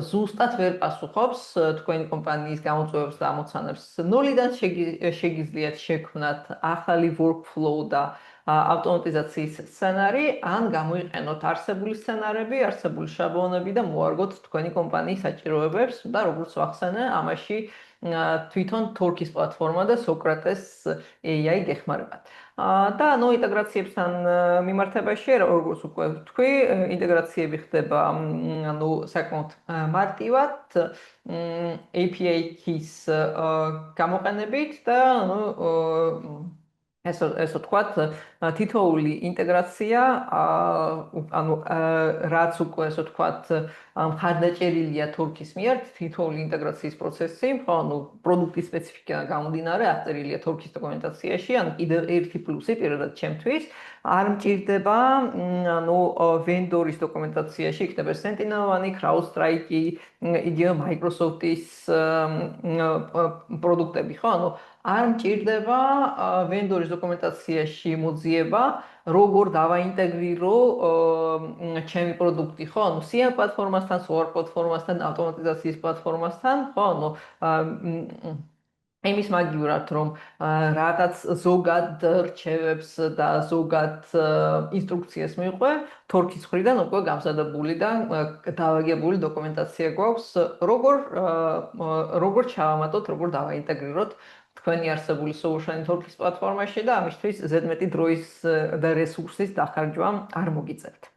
ზუსტად ვერ პასუხობს თქვენი კომპანიის გამოწვევებს და ამოცანებს. ნულიდან შეგიძლიათ შექმნათ ახალი workflow და ავტომატიზაციის სცენარი, ან გამოიყენოთ არსებული სცენარები, არსებული შაბლონები და მოარგოთ თქვენი კომპანიის საჭიროებებს და როგორც ვახსენე, ამაში თვითონ თურქის პლატფორმა და Socrates AI გეხმარებათ. და ანუ ინტეგრაციებთან მიმართებაში, როგორც უკვე ვთქვი, ინტეგრაციები ხდება ანუ საკმაოდ მარტივად API keys გამოყენებით და ანუ ესე ვთქვათ, თითოეული ინტეგრაცია, ანუ რაც უკვე ესე ვთქვათ, მხარდაჭერილია თურქის მიერ, თითოეული ინტეგრაციის პროცესი, ანუ პროდუქტის სპეციფიკიდან გამომდინარე, აღწერილია თურქის დოკუმენტაციაში, ანუ კიდევ ერთი პლუსი პირადად ჩემთვის, არ მჭირდება, ანუ ვენდორის დოკუმენტაციაში იქნება Sentinel-1, CrowdStrike-ი, იგივე Microsoft-ის პროდუქტები, ხო? ანუ არ მჭირდება ვენდორის დოკუმენტაციაში მოძიება, როგორ დავაინტეგრირო ჩემი პროდუქტი, ხო? ანუ CM პლატფორმასთან, SOAR პლატფორმასთან, ავტომატიზაციის პლატფორმასთან, ხო? ანუ იმის მაგივრად, რომ რაღაც ზოგად რჩევებს და ზოგად ინსტრუქციას მიყვე, თურქის მხრიდან უკვე გამზადებული და დავაგებული დოკუმენტაცია გვაქვს, როგორ ჩავამატოთ, როგორ დავაინტეგრიროთ თქვენი არსებული solution-ი თურქის პლატფორმაში და ამისთვის ზედმეტი დროის და რესურსის დახარჯვა არ მოგიწევთ.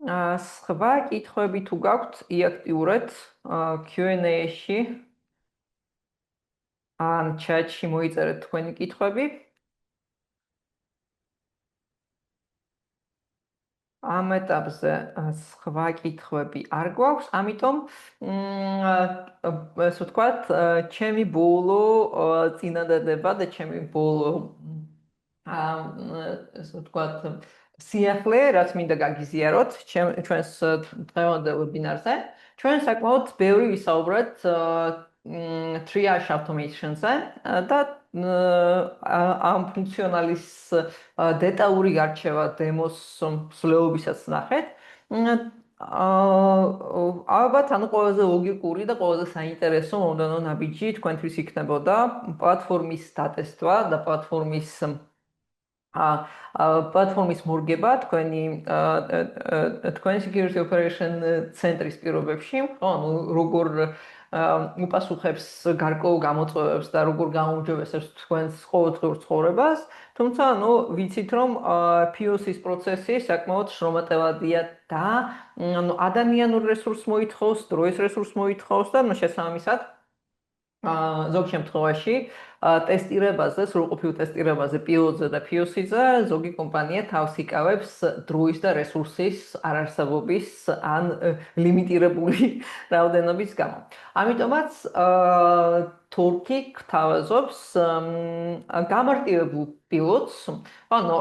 სხვა კითხვები თუ გაქვთ, იაქტიურეთ Q&A-ში ან chat-ში მოიწერეთ თქვენი კითხვები. ამ ეტაპზე სხვა კითხვები არ გვაქვს, ამიტომ ასე ვთქვათ, ჩემი ბოლო წინადადება და ჩემი ბოლო ასე ვთქვათ, სიახლე, რაც მინდა გაგიზიაროთ ჩვენს დღევანდელ ვებინარზე. ჩვენ საკმაოდ ბევრი ვისაუბრეთ triage automation-ზე და ამ ფუნქციონალის დეტალური გარჩევა დემოს მსვლელობისაც ნახეთ. ალბათ, ანუ ყველაზე ლოგიკური და ყველაზე საინტერესო მომდევნო ნაბიჯი თქვენთვის იქნებოდა პლატფორმის დატესტვა და პლატფორმის მორგება თქვენი security operation ცენტრის პირობებში, ხო, ანუ როგორ უპასუხებს გარკვეულ გამოწვევებს და როგორ გაუმჯობესებს თქვენს ყოველდღიურ ცხოვრებას. თუმცა, ანუ ვიცით, რომ POC-ის პროცესი საკმაოდ შრომატევადია და ანუ ადამიანურ რესურსს მოითხოვს, დროის რესურსს მოითხოვს და შესაბამისად ზოგ შემთხვევაში ტესტირებაზე, სრულყოფილ ტესტირებაზე, პილოტზე და POC-ზე ზოგი კომპანია თავს იკავებს დროის და რესურსის არარსებობის ან ლიმიტირებული რაოდენობის გამო. ამიტომაც თურქი გთავაზობს გამარტივებულ პილოტს, ანუ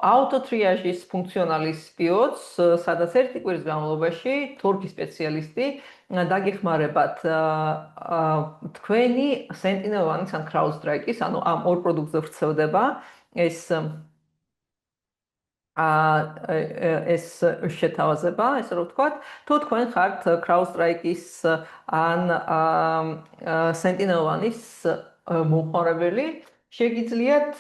აუტოტრიაჟის ფუნქციონალის პილოტს, სადაც ერთი კვირის განმავლობაში თურქის სპეციალისტი დაგეხმარებათ თქვენი Sentinel-1-ის ან CrowdStrike-ის, ანუ ამ ორ პროდუქტზე ვრცელდება ეს შეთავაზება, ესე რომ ვთქვათ, თუ თქვენ ხართ CrowdStrike-ის ან Sentinel-1-ის მომხმარებელი, შეგიძლიათ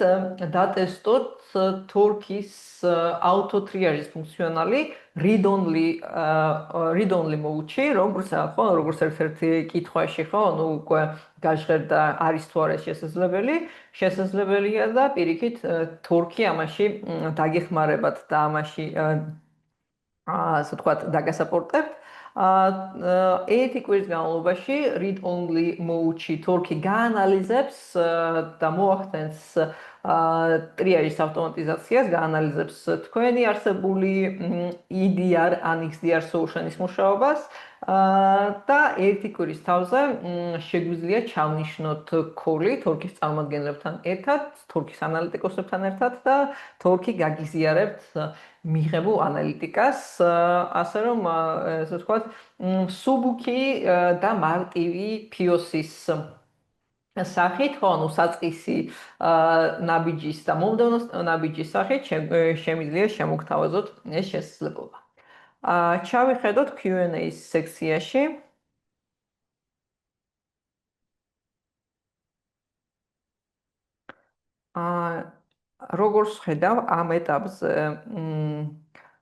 დატესტოთ თურქის აუტოტრიაჟის ფუნქციონალი read-only mode-ში, როგორც ერთ-ერთი კითხვაში, ხო, ანუ უკვე გაჟღერდა არის თუ არა შესაძლებელია და პირიქით თურქი ამაში დაგეხმარებათ და ამაში ასე ვთქვათ, დაგასაპორტებთ. ერთი კვირის განმავლობაში read only mode-ში თორქი გაანალიზებს და მოახდენს ტრიაჟის ავტომატიზაციას, გაანალიზებს თქვენი არსებული EDR ან XDR solution-ის მუშაობას და ერთი კვირის თავზე შეგვიძლია ჩავნიშნოთ call-ი თორქის წარმომადგენლებთან ერთად, თორქის ანალიტიკოსებთან ერთად და თორქი გაგიზიარებთ მიღებულ ანალიტიკას, ასე რომ, ესე ვთქვათ, მსუბუქი და მარტივი POC-ის სახით, ხო, ანუ საწყისი ნაბიჯის და მომდევნო ნაბიჯის სახით შემიძლია შემოგთავაზოთ ეს შესაძლებლობა. ჩავიხედოთ Q&A-ის სექციაში. როგორც ხედავ, ამ ეტაპზე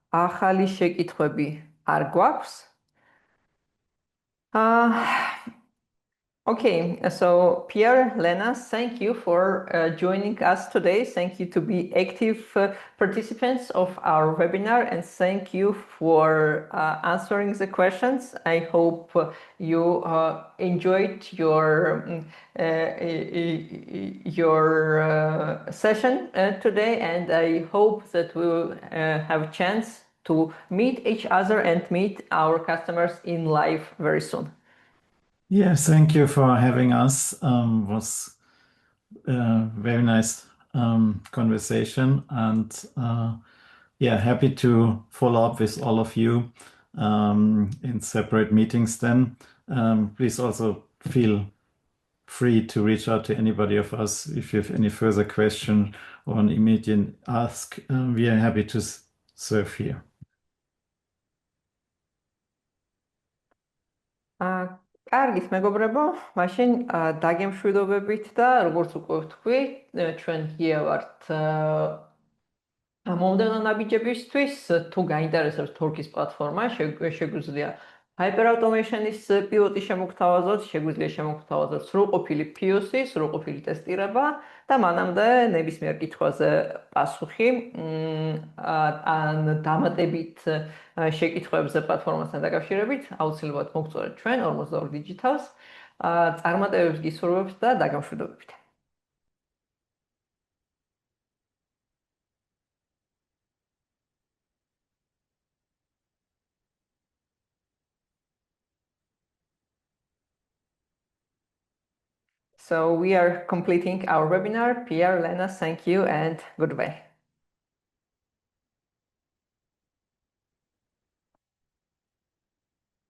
ახალი შეკითხვები არ გვაქვს. Okay, so Pierre, Lena, thank you for joining us today. Thank you to be active participants of our webinar and thank you for answering the questions. I hope you enjoyed your session today and I hope that we will have a chance to meet each other and meet our customers in live very soon. Yes, thank you for having us. Was a very nice conversation and yeah, happy to follow up with all of you in separate meetings then. Please also feel free to reach out to anybody of us if you have any further question or an immediate ask. We are happy to serve here. კარგით, მეგობრებო, მაშინ დაგემშვიდობებით და როგორც უკვე ვთქვი, ჩვენ ღია ვართ მომდევნო ნაბიჯებისთვის, თუ გაინტერესებს თორქის პლატფორმა, შეგვიძლია Hyper Automation-ის პილოტი შემოგთავაზოთ, შეგვიძლია შემოგთავაზოთ სრულყოფილი POC, სრულყოფილი ტესტირება და მანამდე ნებისმიერ კითხვაზე პასუხი ან დამატებით შეკითხვებზე პლატფორმასთან დაკავშირებით, აუცილებლად მოგწოდეთ ჩვენ 42 Digitals. წარმატებებს გისურვებთ და დაგემშვიდობებით. So we are completing our webinar. Pierre, Lena, thank you and goodbye.